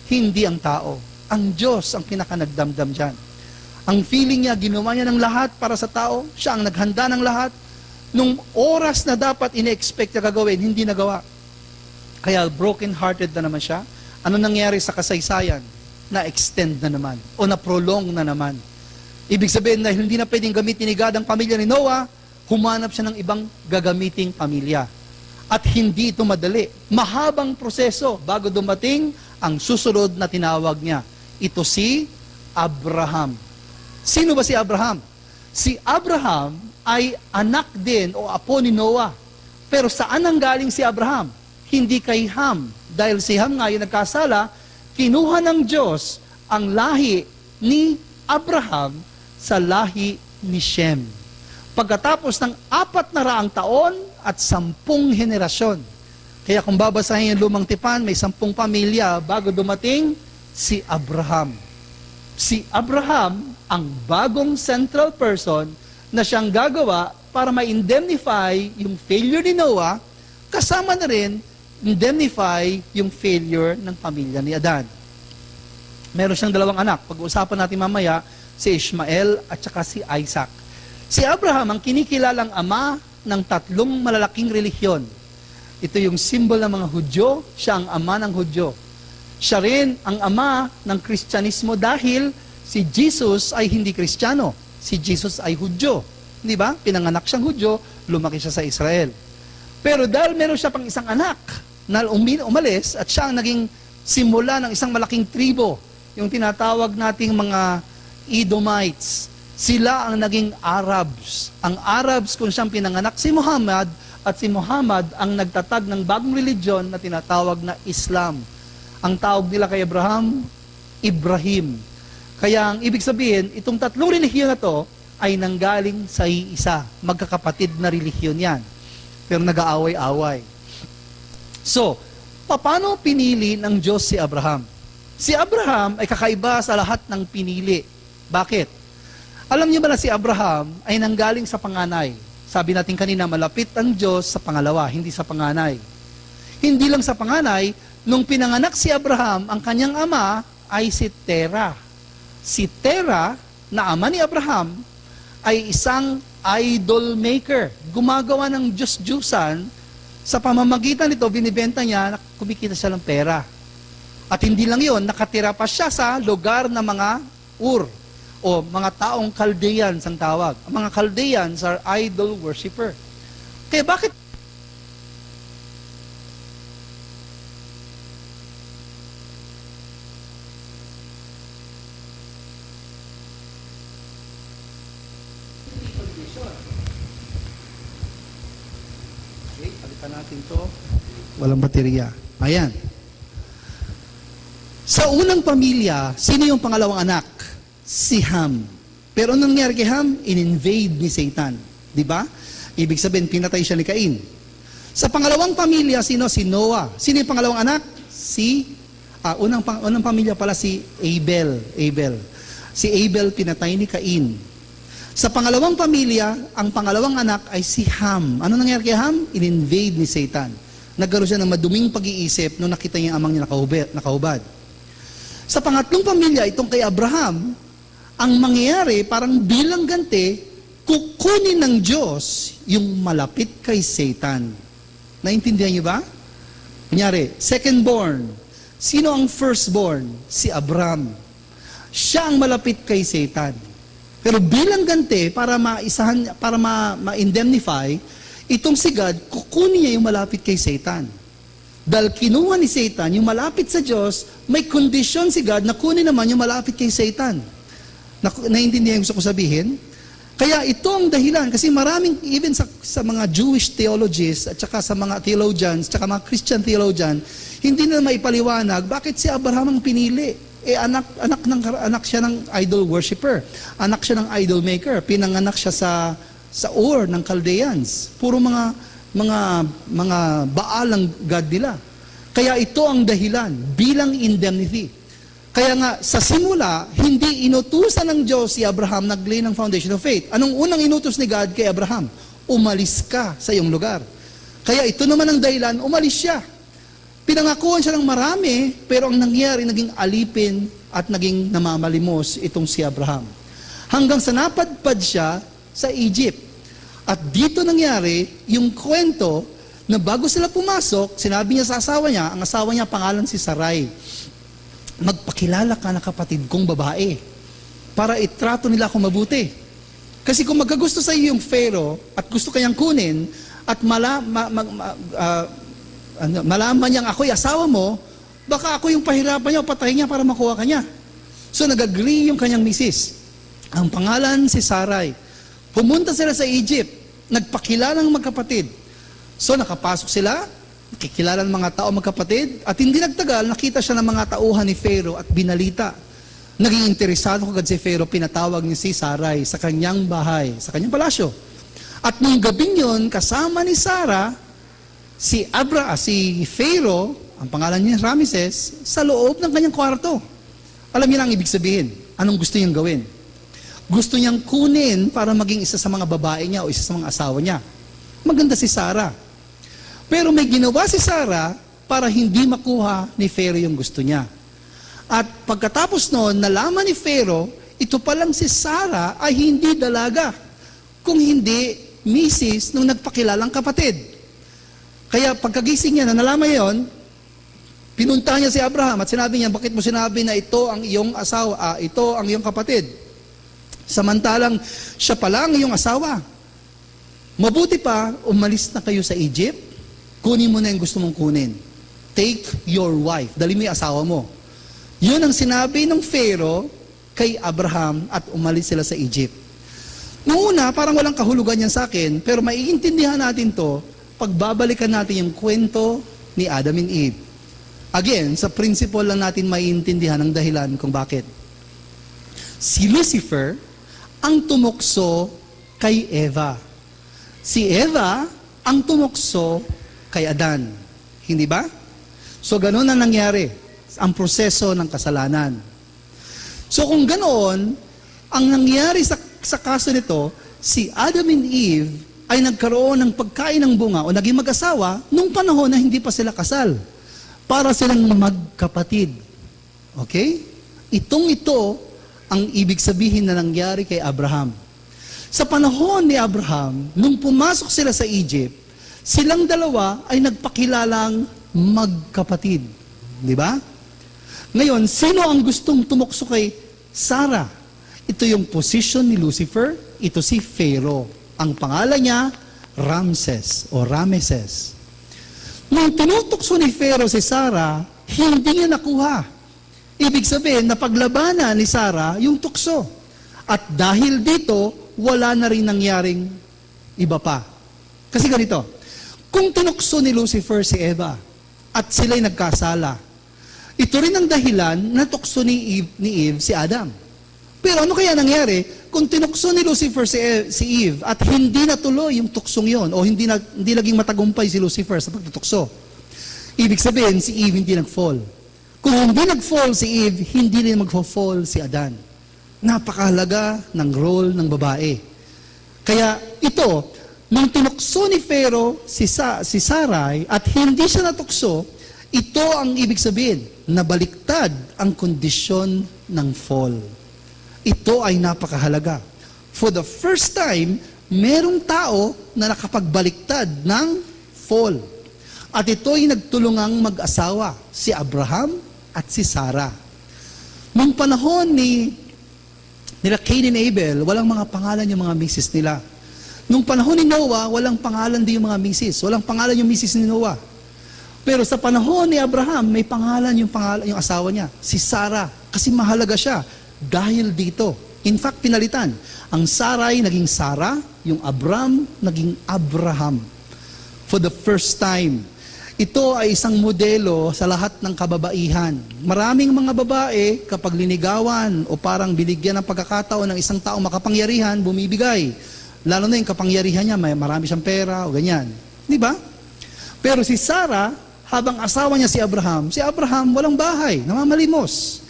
Hindi ang tao. Ang Diyos ang pinakanagdamdam dyan. Ang feeling niya, ginawa niya ng lahat para sa tao, siya ang naghanda ng lahat, nung oras na dapat ine-expect na gagawin, hindi nagawa. Kaya broken-hearted na naman siya. Ano nangyari sa kasaysayan? Na-extend na naman o na-prolong na naman. Ibig sabihin na hindi na pwedeng gamitin ni God ang pamilya ni Noah, humanap siya ng ibang gagamiting pamilya. At hindi ito madali. Mahabang proseso bago dumating ang susunod na tinawag niya. Ito si Abraham. Sino ba si Abraham? Si Abraham ay anak din o apo ni Noah. Pero saan ang galing si Abraham? Hindi kay Ham. Dahil si Ham nga yung nagkasala, kinuha ng Diyos ang lahi ni Abraham sa lahi ni Shem. Pagkatapos ng 400 taon at 10 henerasyon. Kaya kung babasahin yung Lumang Tipan, may 10 pamilya bago dumating si Abraham. Si Abraham ang bagong central person na siyang gagawa para ma-indemnify yung failure ni Noah, kasama na rin indemnify yung failure ng pamilya ni Adan. Meron siyang 2 anak. Pag-uusapan natin mamaya, si Ishmael at saka si Isaac. Si Abraham ang kinikilalang ama ng 3 malalaking relihiyon. Ito yung symbol ng mga Hudyo, siya ang ama ng Hudyo. Siya rin ang ama ng Kristyanismo dahil si Jesus ay hindi Kristiyano. Si Jesus ay Hudyo. Di ba? Pinanganak siyang Hudyo, lumaki siya sa Israel. Pero dahil meron siya pang isang anak na umalis at siya ang naging simula ng isang malaking tribo, yung tinatawag nating mga Edomites. Sila ang naging Arabs. Ang Arabs kung siyang pinanganak si Muhammad at si Muhammad ang nagtatag ng bagong religion na tinatawag na Islam. Ang tawag nila kay Abraham, Ibrahim. Kaya ang ibig sabihin, itong 3 relihiyon na to ay nanggaling sa iisa. Magkakapatid na relihiyon yan. Pero nag-aaway-away. So, paano pinili ng Diyos si Abraham? Si Abraham ay kakaiba sa lahat ng pinili. Bakit? Alam niyo ba na si Abraham ay nanggaling sa panganay? Sabi natin kanina, malapit ang Diyos sa pangalawa, hindi sa panganay. Hindi lang sa panganay, nung pinanganak si Abraham, ang kanyang ama ay si Terah. Si Terah, na ama ni Abraham, ay isang idol maker. Gumagawa ng Diyos-Diyusan. Sa pamamagitan nito, binibenta niya, kumikita siya ng pera. At hindi lang yon, nakatira pa siya sa lugar ng mga Ur, o mga taong Chaldeans ang tawag. Ang mga Chaldeans are idol worshiper. Kaya bakit okay, palitan natin to. Walang baterya. Ayan. Sa unang pamilya, sino yung pangalawang anak? Si Ham. Pero anong nangyari kay Ham? In-invade ni Satan. Di ba? Ibig sabihin, pinatay siya ni Cain. Sa pangalawang pamilya, sino? Si Noah. Sino yung pangalawang anak? Unang pamilya pala si Abel. Si Abel pinatay ni Cain. Sa pangalawang pamilya, ang pangalawang anak ay si Ham. Ano nangyari kay Ham? In-invade ni Satan. Nagkaroon siya ng maduming pag-iisip nung nakita niya ang amang niya nakahubad. Sa pangatlong pamilya, itong kay Abraham, ang mangyayari, parang bilang ganti, kukunin ng Diyos yung malapit kay Satan. Naintindihan niyo ba? Kunyari, second-born. Sino ang firstborn? Si Abraham. Siya ang malapit kay Satan. Pero bilang ganti, para ma-indemnify, itong si God, kukunin niya yung malapit kay Satan. Dahil kinuha ni Satan, yung malapit sa Diyos, may kondisyon si God na kunin naman yung malapit kay Satan. Naintindihan gusto ko sabihin? Kaya ito ang dahilan, kasi maraming, even sa mga Jewish theologists, at saka sa mga theologians, at saka mga Christian theologian, hindi na maipaliwanag, bakit si Abraham ang pinili? Anak siya ng idol worshipper. Anak siya ng idol maker. Pinanganak siya sa Ur ng Chaldeans. Puro mga baal ang God nila. Kaya ito ang dahilan bilang indemnity. Kaya nga, sa simula, hindi inutusan ng Diyos si Abraham naglay ng foundation of faith. Anong unang inutos ni God kay Abraham? Umalis ka sa iyong lugar. Kaya ito naman ang dahilan, umalis siya. Pinangakuan siya ng marami, pero ang nangyari, naging alipin at naging namamalimos itong si Abraham. Hanggang sa napadpad siya sa Egypt. At dito nangyari yung kwento na bago sila pumasok, sinabi niya sa asawa niya, ang asawa niya pangalan si Sarai, magpakilala ka na kapatid kong babae para itrato nila ako mabuti. Kasi kung magkagusto sa iyo yung Pharaoh at gusto kanyang kunin at malaman niyang ako'y asawa mo, baka ako yung pahirapan niya o patayin niya para makuha ka niya. So nag-agree yung kanyang misis. Ang pangalan si Sarai. Pumunta sila sa Egypt, nagpakilalang magkapatid. So nakapasok sila, nakikilala ng mga tao magkapatid, at hindi nagtagal, nakita siya ng mga tauhan ni Pharaoh at binalita. Naging interesado kagad si Pharaoh, pinatawag niya si Sarai sa kanyang bahay, sa kanyang palasyo. At nung gabing yun, kasama ni Sarah, si Pharaoh, ang pangalan niya Ramses, sa loob ng kanyang kwarto. Alam niyo na ang ibig sabihin, anong gusto niyang gawin? Gusto niyang kunin para maging isa sa mga babae niya o isa sa mga asawa niya. Maganda si Sarah. Pero may ginawa si Sarah para hindi makuha ni Pharaoh yung gusto niya. At pagkatapos noon, nalaman ni Pharaoh, ito palang si Sarah ay hindi dalaga, kung hindi misis nung nagpakilalang kapatid. Kaya pagkagising niya, na nalaman yon, pinunta niya si Abraham at sinabi niya, bakit mo sinabi na ito ang iyong asawa, ito ang iyong kapatid? Samantalang siya pala ang iyong asawa. Mabuti pa, umalis na kayo sa Egypt, kunin mo na yung gusto mong kunin. Take your wife, dali mo yung asawa mo. Yun ang sinabi ng Pharaoh kay Abraham at umalis sila sa Egypt. Noong una, parang walang kahulugan yan sa akin, pero maiintindihan natin to, pagbabalikan natin yung kwento ni Adam and Eve. Again, sa principle lang natin maiintindihan ang dahilan kung bakit. Si Lucifer ang tumukso kay Eva. Si Eva ang tumukso kay Adan. Hindi ba? So, ganun ang nangyari. Ang proseso ng kasalanan. So, kung ganoon, ang nangyari sa kaso nito, si Adam and Eve ay nagkaroon ng pagkain ng bunga o naging mag-asawa nung panahon na hindi pa sila kasal. Para silang magkapatid. Okay? Ito ang ibig sabihin na nangyari kay Abraham. Sa panahon ni Abraham, nung pumasok sila sa Egypt, silang dalawa ay nagpakilalang magkapatid. Di ba? Ngayon, sino ang gustong tumukso kay Sarah? Ito yung position ni Lucifer, ito si Pharaoh. Ang pangalan niya, Rameses. Nung tinutukso ni Pharaoh si Sarah, hindi niya nakuha. Ibig sabihin, napaglabanan ni Sarah yung tukso. At dahil dito, wala na rin nangyaring iba pa. Kasi ganito, kung tinukso ni Lucifer si Eva at sila'y nagkasala, ito rin ang dahilan na tukso ni Eve si Adam. Pero ano kaya nangyari kung tinukso ni Lucifer si Eve at hindi natuloy yung tuksong yon o hindi naging matagumpay si Lucifer sa pagtutukso? Ibig sabihin, si Eve hindi nag-fall. Kung hindi nag-fall si Eve, hindi rin mag-fall si Adan. Napakahalaga ng role ng babae. Kaya ito, nung tinukso ni Pharaoh si Sarai at hindi siya natukso, ito ang ibig sabihin, nabaliktad ang kondisyon ng fall. Ito ay napakahalaga. For the first time, merong tao na nakapagbaliktad ng fall. At ito ay nagtulungang mag-asawa, si Abraham at si Sarah. Nung panahon nila Cain and Abel, walang mga pangalan yung mga misis nila. Nung panahon ni Noah, walang pangalan din yung mga misis. Walang pangalan yung misis ni Noah. Pero sa panahon ni Abraham, may pangalan yung asawa niya, si Sarah. Kasi mahalaga siya dahil dito. In fact, pinalitan. Ang Sarai naging Sarah, yung Abram naging Abraham. For the first time. Ito ay isang modelo sa lahat ng kababaihan. Maraming mga babae, kapag linigawan o parang binigyan ng pagkakataon ng isang taong makapangyarihan, bumibigay. Lalo na yung kapangyarihan niya, marami siyang pera o ganyan. Di ba? Pero si Sarah, habang asawa niya si Abraham walang bahay, namamalimos.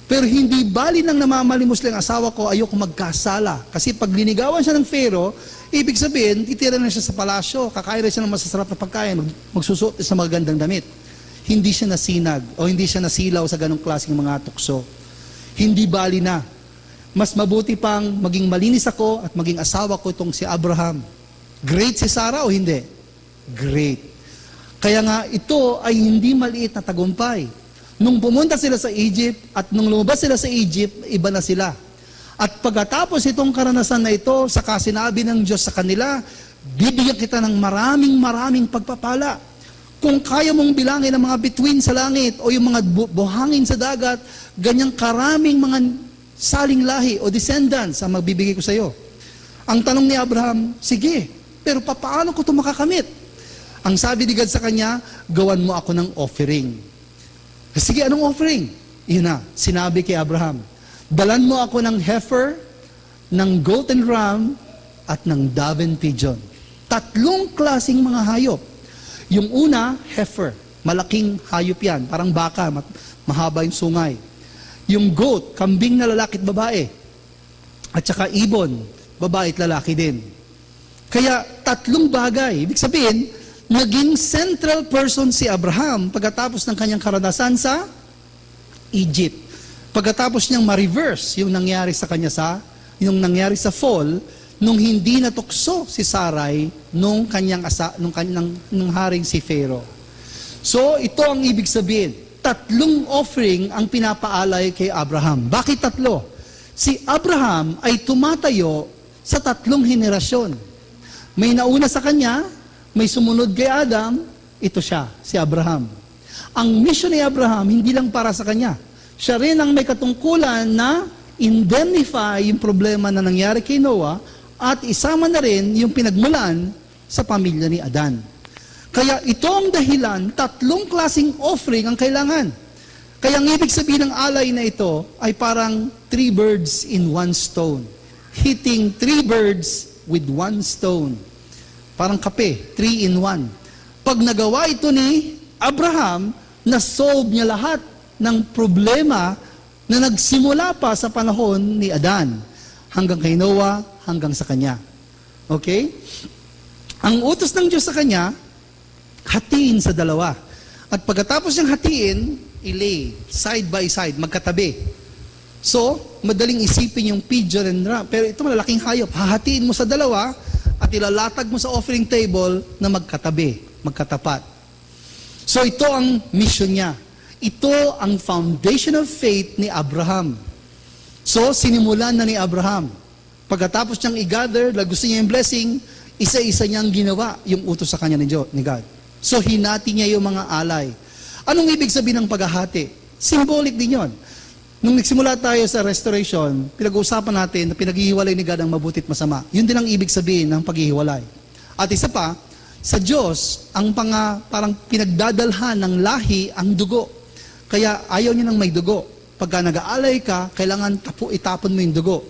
Pero hindi bali nang namamalimos lang asawa ko, ayoko magkasala. Kasi pag linigawan siya ng Pharaoh, ibig sabihin, titira na siya sa palasyo, kakain na siya ng masasarap na pagkain, magsusuot sa magagandang damit. Hindi siya nasinag o hindi siya nasilaw sa ganong klaseng mga tukso. Hindi bali na. Mas mabuti pang maging malinis ako at maging asawa ko itong si Abraham. Great si Sarah o hindi? Great. Kaya nga ito ay hindi maliit na tagumpay. Nung pumunta sila sa Egypt at nung lumabas sila sa Egypt, iba na sila. At pagkatapos itong karanasan na ito, saka sinabi ng Diyos sa kanila, bibigyan kita ng maraming pagpapala. Kung kaya mong bilangin ang mga bituin sa langit o yung mga buhangin sa dagat, ganyang karaming mga saling lahi o descendants ang magbibigay ko sa iyo. Ang tanong ni Abraham, sige, pero paano ko ito makakamit? Ang sabi ni God sa kanya, gawan mo ako ng offering. Sige, anong offering? Yun na, sinabi kay Abraham, dalan mo ako ng heifer, ng goat and ram, at ng dove and pigeon. 3 klaseng mga hayop. Yung una, heifer. Malaking hayop yan. Parang baka, mahaba yung sungay. Yung goat, kambing na lalaki at babae. At saka ibon, babae at lalaki din. Kaya 3 bagay. Ibig sabihin, naging central person si Abraham pagkatapos ng kanyang karanasan sa Egypt. Pagkatapos niyang ma-reverse yung nangyari sa kanya yung nangyari sa fall, nung hindi natukso si Sarai nung haring si Pharaoh. So, ito ang ibig sabihin. 3 offering ang pinapaalay kay Abraham. Bakit 3? Si Abraham ay tumatayo sa 3 henerasyon. May nauna sa kanya, may sumunod kay Adam, ito siya, si Abraham. Ang mission ni Abraham, hindi lang para sa kanya. Siya rin ang may katungkulan na indemnify yung problema na nangyari kay Noah at isama na rin yung pinagmulan sa pamilya ni Adan. Kaya ito ang dahilan, 3 klaseng offering ang kailangan. Kaya ang ibig sabihin ng alay na ito ay parang 3 birds in 1 stone. Hitting 3 birds with 1 stone. Parang kape, 3 in 1. Pag nagawa ito ni Abraham, na-solve niya lahat ng problema na nagsimula pa sa panahon ni Adan, hanggang kay Noah, hanggang sa kanya. Okay? Ang utos ng Diyos sa kanya, hatiin sa 2. At pagkatapos niyang hatiin, ilay, side by side, magkatabi. So, madaling isipin yung pigeon and ram. Pero ito malalaking hayop, hahatiin mo sa 2 at ilalatag mo sa offering table na magkatabi, magkatapat. So, ito ang mission niya. Ito ang foundation of faith ni Abraham. So, sinimulan na ni Abraham. Pagkatapos niyang i-gather, gusto niya yung blessing, isa-isa niyang ginawa yung utos sa kanya ni God. So, hinati niya yung mga alay. Anong ibig sabihin ng paghahati? Symbolic din yon. Nung nagsimula tayo sa restoration, pinag-uusapan natin na pinaghihiwalay ni God ang mabuti at masama. Yun din ang ibig sabihin ng paghihiwalay. At isa pa, sa Diyos, ang parang pinagdadalhan ng lahi ang dugo. Kaya ayaw niya ng may dugo. Pagka nag-aalay ka, kailangan itapon mo yung dugo.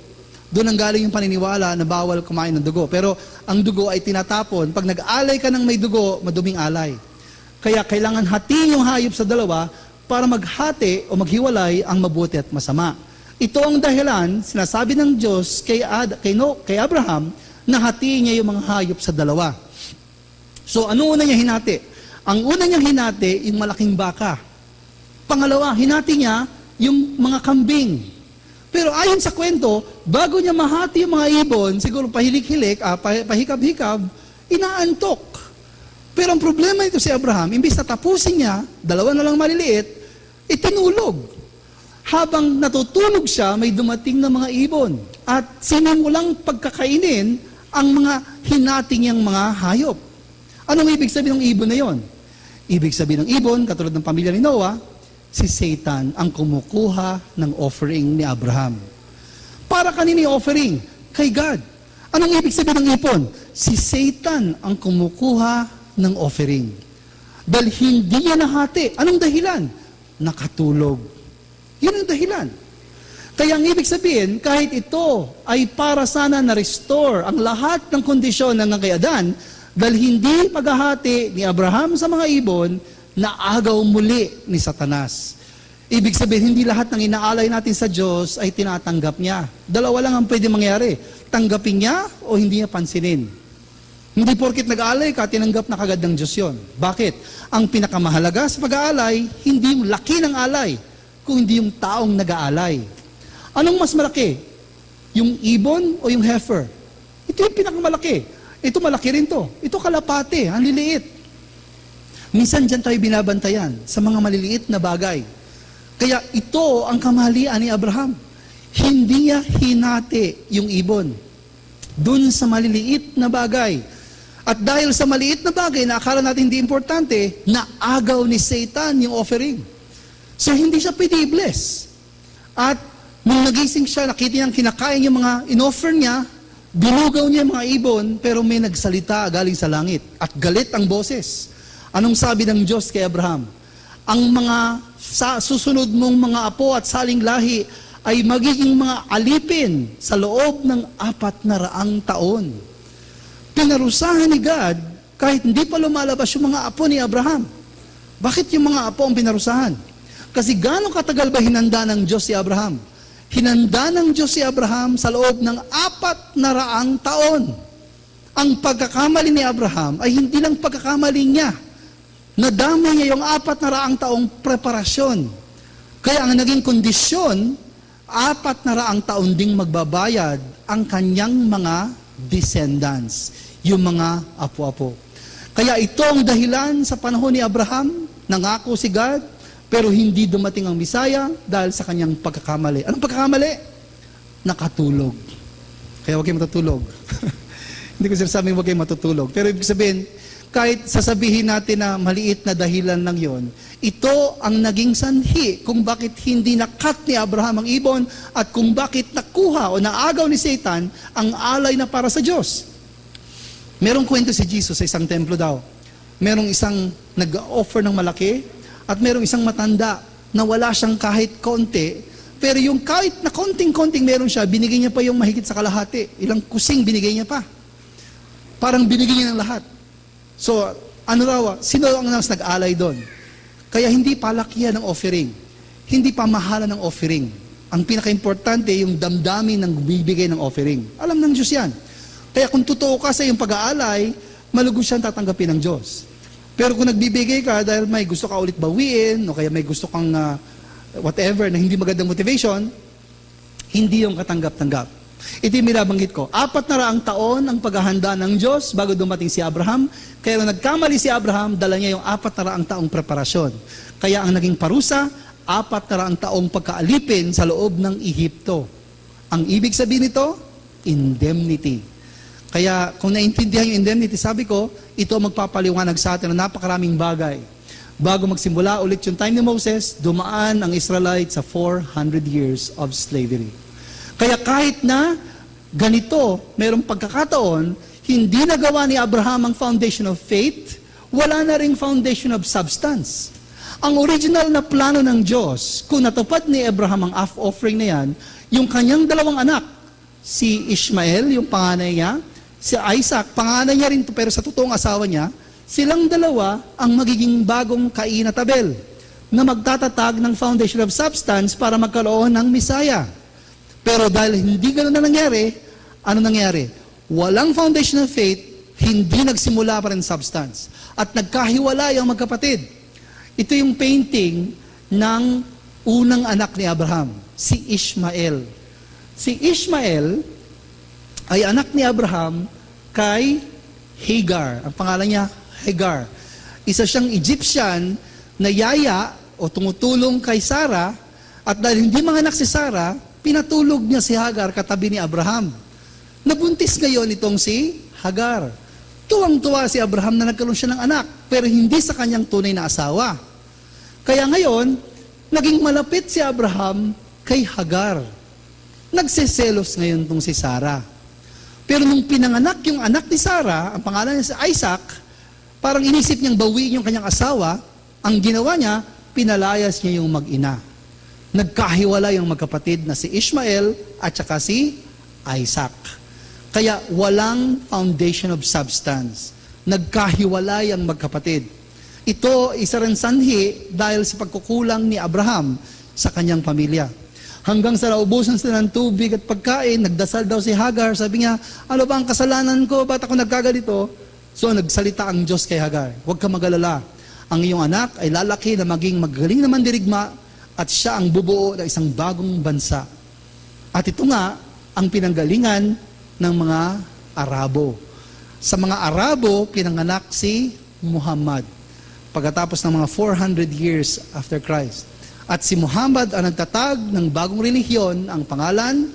Doon ang galing yung paniniwala na bawal kumain ng dugo. Pero ang dugo ay tinatapon. Pag nag-alay ka ng may dugo, maduming alay. Kaya kailangan hatiin yung hayop sa 2 para maghati o maghiwalay ang mabuti at masama. Ito ang dahilan, sinasabi ng Diyos kay Abraham, na hatiin niya yung mga hayop sa 2. So ano una niya hinati? Ang una niyang hinati, yung malaking baka. Pangalawa, hinati niya yung mga kambing. Pero ayon sa kwento, bago niya mahati yung mga ibon, siguro pahilik-hilik, pahikab-hikab, inaantok. Pero ang problema ito si Abraham, imbis na tapusin niya, 2 na lang maliliit, itinulog. Habang natutulog siya, may dumating na mga ibon. At sinimulang pagkakainin ang mga hinati niyang mga hayop. Anong ibig sabihin ng ibon na yon? Ibig sabihin ng ibon, katulad ng pamilya ni Noah, si Satan ang kumukuha ng offering ni Abraham. Para kanino yung offering? Kay God. Anong ibig sabihin ng ipon? Si Satan ang kumukuha ng offering. Dahil hindi niya nahati. Anong dahilan? Nakatulog. Yun ang dahilan. Kaya ang ibig sabihin, kahit ito ay para sana na-restore ang lahat ng kondisyon ng kay Adan, dahil hindi paghahati ni Abraham sa mga ibon, naagaw muli ni Satanas. Ibig sabihin, hindi lahat ng inaalay natin sa Diyos ay tinatanggap niya. 2 lang ang pwede mangyari. Tanggapin niya o hindi niya pansinin. Hindi porkit nag-aalay ka, tinanggap na kagad ng Diyos yun. Bakit? Ang pinakamahalaga sa pag-aalay, hindi yung laki ng alay, kung hindi yung taong nag-aalay. Anong mas malaki? Yung ibon o yung heifer? Ito yung pinakamalaki. Ito malaki rin to. Ito kalapate, ang liliit. Minsan dyan tayo binabantayan sa mga maliliit na bagay. Kaya ito ang kamalian ni Abraham. Hindi niya hinati yung ibon dun sa maliliit na bagay. At dahil sa maliit na bagay na akala natin hindi importante, naagaw ni Satan yung offering. So hindi siya pwede i-bless. At nung nagising siya, nakita niyang kinakain yung mga in-offer niya, binugaw niya yung mga ibon, pero may nagsalita galing sa langit. At galit ang boses. Anong sabi ng Diyos kay Abraham? Ang mga susunod mong mga apo at saling lahi ay magiging mga alipin sa loob ng 400 taon. Pinarusahan ni God kahit hindi pa lumalabas yung mga apo ni Abraham. Bakit yung mga apo ang pinarusahan? Kasi gano'ng katagal ba hinanda ng Diyos si Abraham? Hinanda ng Diyos si Abraham sa loob ng 400 taon. Ang pagkakamali ni Abraham ay hindi lang pagkakamali niya. Nadamay niya yung 400 taong preparasyon. Kaya ang naging kondisyon, 400 taon ding magbabayad ang kanyang mga descendants, yung mga apo-apo. Kaya ito ang dahilan sa panahon ni Abraham, nangako si God, pero hindi dumating ang Misaya dahil sa kanyang pagkakamali. Anong pagkakamali? Nakatulog. Kaya huwag kayong matutulog. Hindi ko sinasabing huwag kayong matutulog. Pero ibig sabihin, kahit sasabihin natin na maliit na dahilan lang yon, ito ang naging sanhi kung bakit hindi nakat ni Abraham ang ibon at kung bakit nakuha o naagaw ni Satan ang alay na para sa Diyos. Merong kwento si Jesus sa isang templo daw. Merong isang nag-offer ng malaki at merong isang matanda na wala siyang kahit konti, pero yung kahit na konting-konting meron siya, binigay niya pa yung mahigit sa kalahati. Ilang kusing binigay niya pa. Parang binigay niya ng lahat. So, ano raw, sino ang nag-alay doon? Kaya hindi palakihan ng offering. Hindi pamahalan ng offering. Ang pinaka-importante, yung damdamin ng bibigay ng offering. Alam ng Diyos yan. Kaya kung totoo ka sa iyong pag-aalay, malugod siyang tatanggapin ng Diyos. Pero kung nagbibigay ka dahil may gusto ka ulit bawiin, o kaya may gusto kang whatever na hindi magandang motivation, hindi yung katanggap-tanggap. Ito yung binabanggit ko. 400 taon ang paghahanda ng Diyos bago dumating si Abraham. Kaya nung nagkamali si Abraham, dala niya yung 400 taong preparasyon. Kaya ang naging parusa, 400 taong pagkaalipin sa loob ng Ehipto. Ang ibig sabihin nito, indemnity. Kaya kung naintindihan yung indemnity, sabi ko, ito magpapaliwanag sa atin ng napakaraming bagay. Bago magsimula ulit yung time ni Moses, dumaan ang Israelites sa 400 years of slavery. Kaya kahit na ganito, mayroong pagkakataon, hindi nagawa ni Abraham ang foundation of faith, wala na ring foundation of substance. Ang original na plano ng Diyos, kung natupad ni Abraham ang offering na yan, yung kanyang dalawang anak, si Ishmael, yung panganay niya, si Isaac, panganay niya rin to, pero sa totoong asawa niya, silang dalawa ang magiging bagong Cain at Abel, na magtatatag ng foundation of substance para magkaroon ng Misaya. Pero dahil hindi ganoon na nangyari, ano nangyari? Walang foundation of faith, hindi nagsimula pa rin substance. At nagkahiwalay ang magkapatid. Ito yung painting ng unang anak ni Abraham, si Ishmael. Si Ishmael ay anak ni Abraham kay Hagar. Ang pangalan niya, Hagar. Isa siyang Egyptian na yaya o tumutulong kay Sarah, at dahil hindi manganak si Sarah, pinatulog niya si Hagar katabi ni Abraham. Nabuntis ngayon itong si Hagar. Tuwang-tuwa si Abraham na nagkaroon siya ng anak, pero hindi sa kanyang tunay na asawa. Kaya ngayon, naging malapit si Abraham kay Hagar. Nagseselos ngayon itong si Sarah. Pero nung pinanganak yung anak ni Sarah, ang pangalan niya si Isaac, parang inisip niyang bawiin yung kanyang asawa, ang ginawa niya, pinalayas niya yung mag-ina. Nagkahiwalay ang magkapatid na si Ishmael at saka si Isaac. Kaya walang foundation of substance. Nagkahiwalay ang magkapatid. Ito, isa rin sanhi dahil sa pagkukulang ni Abraham sa kanyang pamilya. Hanggang sa naubusan sila ng tubig at pagkain, nagdasal daw si Hagar. Sabi niya, ano ba ang kasalanan ko? Ba't ako nagkagalito? So nagsalita ang Diyos kay Hagar, huwag ka mag-alala. Ang iyong anak ay lalaki na maging magaling na mandirigma at siya ang bubuo ng isang bagong bansa. At ito nga ang pinanggalingan ng mga Arabo. Sa mga Arabo, pinanganak si Muhammad. Pagkatapos ng mga 400 years after Christ. At si Muhammad ang nagtatag ng bagong relihiyon, ang pangalan,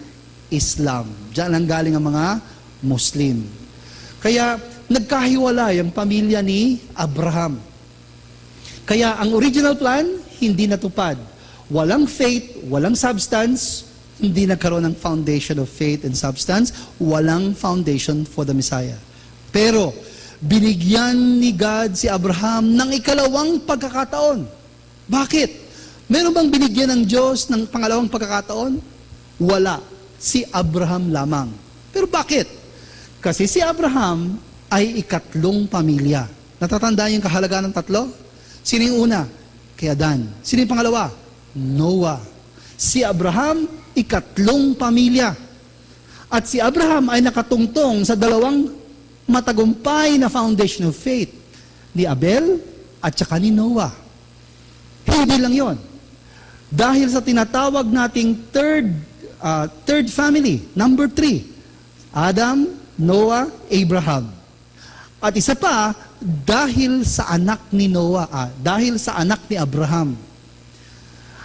Islam. Diyan ang galing ang mga Muslim. Kaya nagkahiwalay ang pamilya ni Abraham. Kaya ang original plan, hindi natupad. Walang faith, walang substance, hindi nagkaroon ng foundation of faith and substance, walang foundation for the Messiah. Pero, binigyan ni God si Abraham ng ikalawang pagkakataon. Bakit? Meron bang binigyan ng Diyos ng pangalawang pagkakataon? Wala. Si Abraham lamang. Pero bakit? Kasi si Abraham ay ikatlong pamilya. Natatandaan yung kahalagaan ng tatlo? Sino yung una? Kay Adan. Sino yung pangalawa? Noah. Si Abraham, ikatlong pamilya. At si Abraham ay nakatungtong sa dalawang matagumpay na foundation of faith. Ni Abel at saka ni Noah. Hindi lang yon. Dahil sa tinatawag nating third family, number 3, Adam, Noah, Abraham. At isa pa, dahil sa anak ni Noah, dahil sa anak ni Abraham.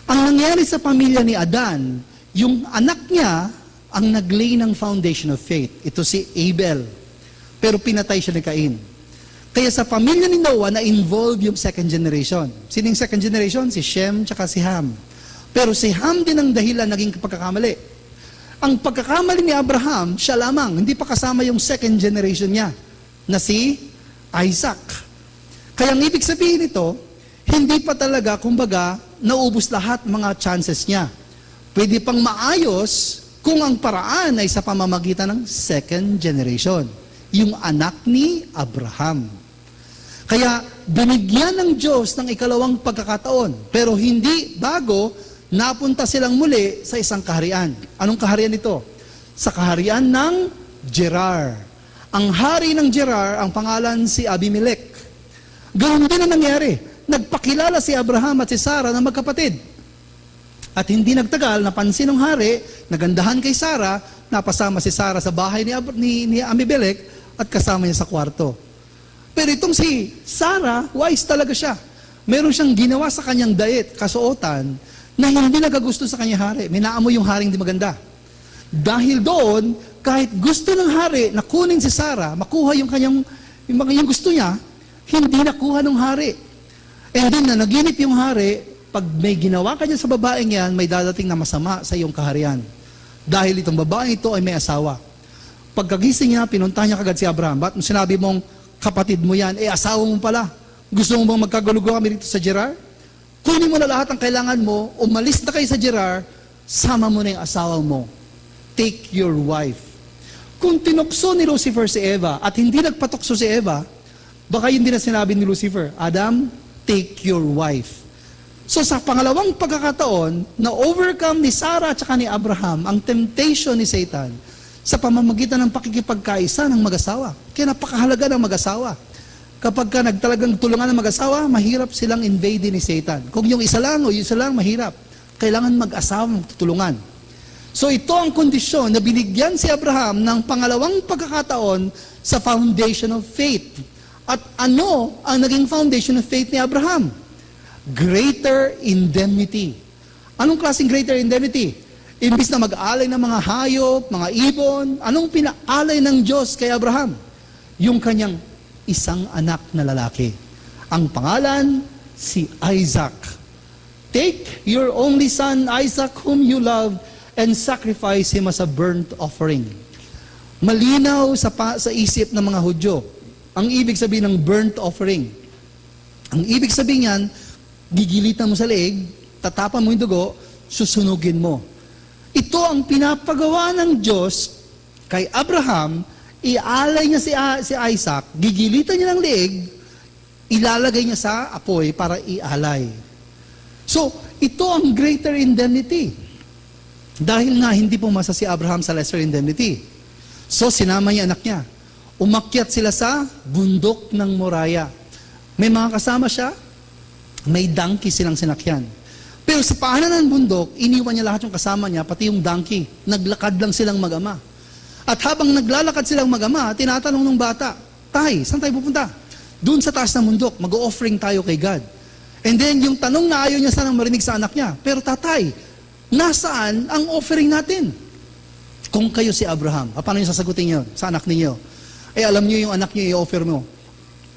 Ang nangyari sa pamilya ni Adan, yung anak niya ang naglay ng foundation of faith. Ito si Abel. Pero pinatay siya ni Cain. Kaya sa pamilya ni Noah, na-involve yung second generation. Sino yung second generation? Si Shem tsaka si Ham. Pero si Ham din ang dahilan naging pagkakamali. Ang pagkakamali ni Abraham, siya lamang, hindi pa kasama yung second generation niya, na si Isaac. Kaya ang ibig sabihin nito, hindi pa talaga, kumbaga, naubos lahat mga chances niya. Pwede pang maayos kung ang paraan ay sa pamamagitan ng second generation. Yung anak ni Abraham. Kaya binigyan ng Diyos ng ikalawang pagkakataon. Pero hindi bago, napunta silang muli sa isang kaharian. Anong kaharian ito? Sa kaharian ng Gerar. Ang hari ng Gerar, ang pangalan si Abimelech. Ganoon din ang nangyari. Nagpakilala si Abraham at si Sarah na magkapatid. At hindi nagtagal, napansin ng hari, nagandahan kay Sarah, napasama si Sarah sa bahay ni Abimelech at kasama niya sa kwarto. Pero itong si Sarah, wise talaga siya. Meron siyang ginawa sa kanyang diet, kasuotan, na hindi nagagusto sa kanyang hari. Minaamoy yung haring di maganda. Dahil doon, kahit gusto ng hari na kunin si Sarah, makuha yung yung gusto niya, hindi nakuha ng hari. And then, na naginip yung hari, pag may ginawa ka dyan sa babaeng yan, may dadating na masama sa iyong kaharian. Dahil itong babaeng ito ay may asawa. Pagkagising niya, pinuntahan niya kagad si Abraham. Ba't sinabi mong kapatid mo yan? Asawa mo pala. Gusto mo bang magkagulugo kami dito sa Gerar? Kunin mo na lahat ang kailangan mo, umalis na kayo sa Gerar, sama mo na yung asawa mo. Take your wife. Kung tinukso ni Lucifer si Eva at hindi nagpatukso si Eva, baka hindi na sinabi ni Lucifer, Adam, take your wife. So sa pangalawang pagkakataon, na-overcome ni Sarah at saka ni Abraham ang temptation ni Satan sa pamamagitan ng pakikipagkaisa ng mag-asawa. Kaya napakahalaga ng mag-asawa. Kapag ka nagtalagang tulungan ng mag-asawa, mahirap silang invade ni Satan. Kung yung isa lang o yung isa lang, mahirap. Kailangan mag-asawa magtutulungan. So ito ang kondisyon na binigyan si Abraham ng pangalawang pagkakataon sa foundation of faith. At ano ang naging foundation of faith ni Abraham? Greater indemnity. Anong klaseng greater indemnity? Imbis na mag-alay ng mga hayop, mga ibon, anong pinaalay ng Diyos kay Abraham? Yung kanyang isang anak na lalaki. Ang pangalan, si Isaac. Take your only son, Isaac, whom you love, and sacrifice him as a burnt offering. Malinaw sa isip ng mga Hudyo ang ibig sabihin ng burnt offering. Ang ibig sabihin yan, gigilitan mo sa leeg, tatapan mo yung dugo, susunugin mo. Ito ang pinapagawa ng Diyos kay Abraham, ialay niya si Isaac, gigilitan niya ng leeg, ilalagay niya sa apoy para ialay. So, ito ang greater indemnity. Dahil nga hindi pumasa si Abraham sa lesser indemnity. So, sinama niya anak niya. Umakyat sila sa bundok ng Moriah. May mga kasama siya, may donkey silang sinakyan. Pero sa paanan ng bundok, iniwan niya lahat yung kasama niya, pati yung donkey. Naglakad lang silang mag-ama. At habang naglalakad silang mag-ama, tinatanong ng bata, Tay, saan tayo pupunta? Doon sa taas ng bundok, mag-offering tayo kay God. And then, yung tanong na ayaw niya sanang marinig sa anak niya, pero tatay, nasaan ang offering natin? Kung kayo si Abraham, paano niyo sasagutin yun sa anak ninyo? Alam niyo yung anak niyo i-offer mo.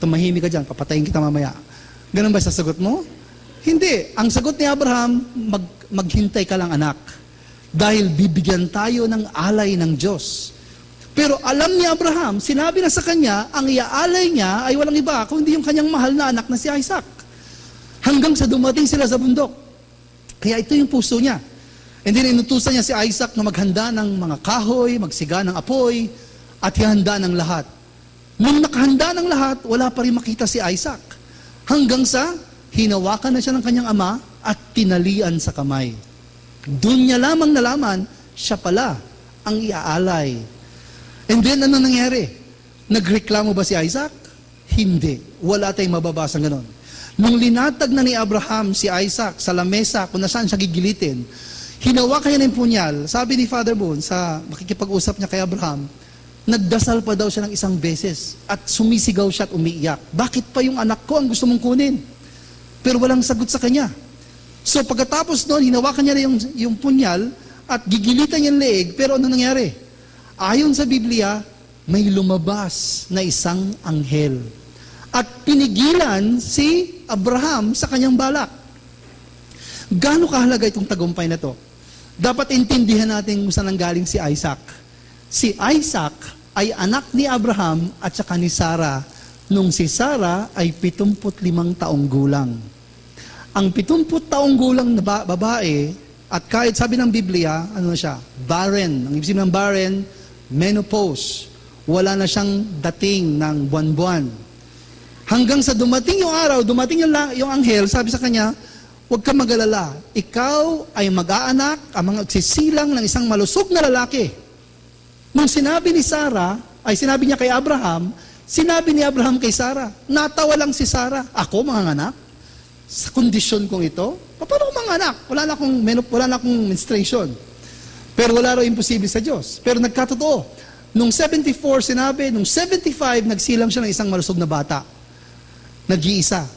Tumahimik ka dyan, papatayin kita mamaya. Ganun ba sasagot mo? Hindi. Ang sagot ni Abraham, maghintay ka lang anak. Dahil bibigyan tayo ng alay ng Diyos. Pero alam ni Abraham, sinabi na sa kanya, ang iaalay niya ay walang iba, kundi yung kanyang mahal na anak na si Isaac. Hanggang sa dumating sila sa bundok. Kaya ito yung puso niya. And then inutusan niya si Isaac na maghanda ng mga kahoy, magsiga ng apoy, at ihanda ng lahat. Nung nakahanda ng lahat, wala pa rin makita si Isaac. Hanggang sa hinawakan na siya ng kanyang ama at tinalian sa kamay. Doon niya lamang nalaman, siya pala ang iaalay. And then ano nangyari? Nagreklamo ba si Isaac? Hindi. Wala tayong mababasa ganon. Nung linatag na ni Abraham si Isaac sa lamesa kung nasaan siya gigilitin, hinawakan niya ng punyal. Sabi ni Father Boone sa makikipag-usap niya kay Abraham, nagdasal pa daw siya ng isang beses at sumisigaw siya at umiiyak. Bakit pa yung anak ko ang gusto mong kunin? Pero walang sagot sa kanya. So pagkatapos noon, hinawakan niya na yung punyal at gigilitan niya ang leeg. Pero ano nangyari? Ayon sa Biblia, may lumabas na isang anghel. At pinigilan si Abraham sa kanyang balak. Gaano kahalaga itong tagumpay na to? Dapat intindihan natin kung saan nanggaling si Isaac. Si Isaac ay anak ni Abraham at saka ni Sarah nung si Sarah ay 75 taong gulang. Ang 70 taong gulang na babae, at kahit sabi ng Biblia, ano na siya? Barren. Ang ibig sabihin ng barren, menopause. Wala na siyang dating ng buwan-buwan. Hanggang sa dumating yung araw, dumating yung anghel, sabi sa kanya, huwag ka mag-alala. Ikaw ay mag-aanak, ang mga sisilang ng isang malusog na lalaki. Nung sinabi ni Sarah, ay sinabi niya kay Abraham, sinabi ni Abraham kay Sarah, natawa lang si Sarah, ako mga anak, sa kondisyon kong ito, paano ko mga anak? Wala na akong menstruation. Pero wala raw imposible sa Diyos. Pero nagkatotoo. Nung 74 sinabi, nung 75 nagsilang siya ng isang malusog na bata. Nag-iisa.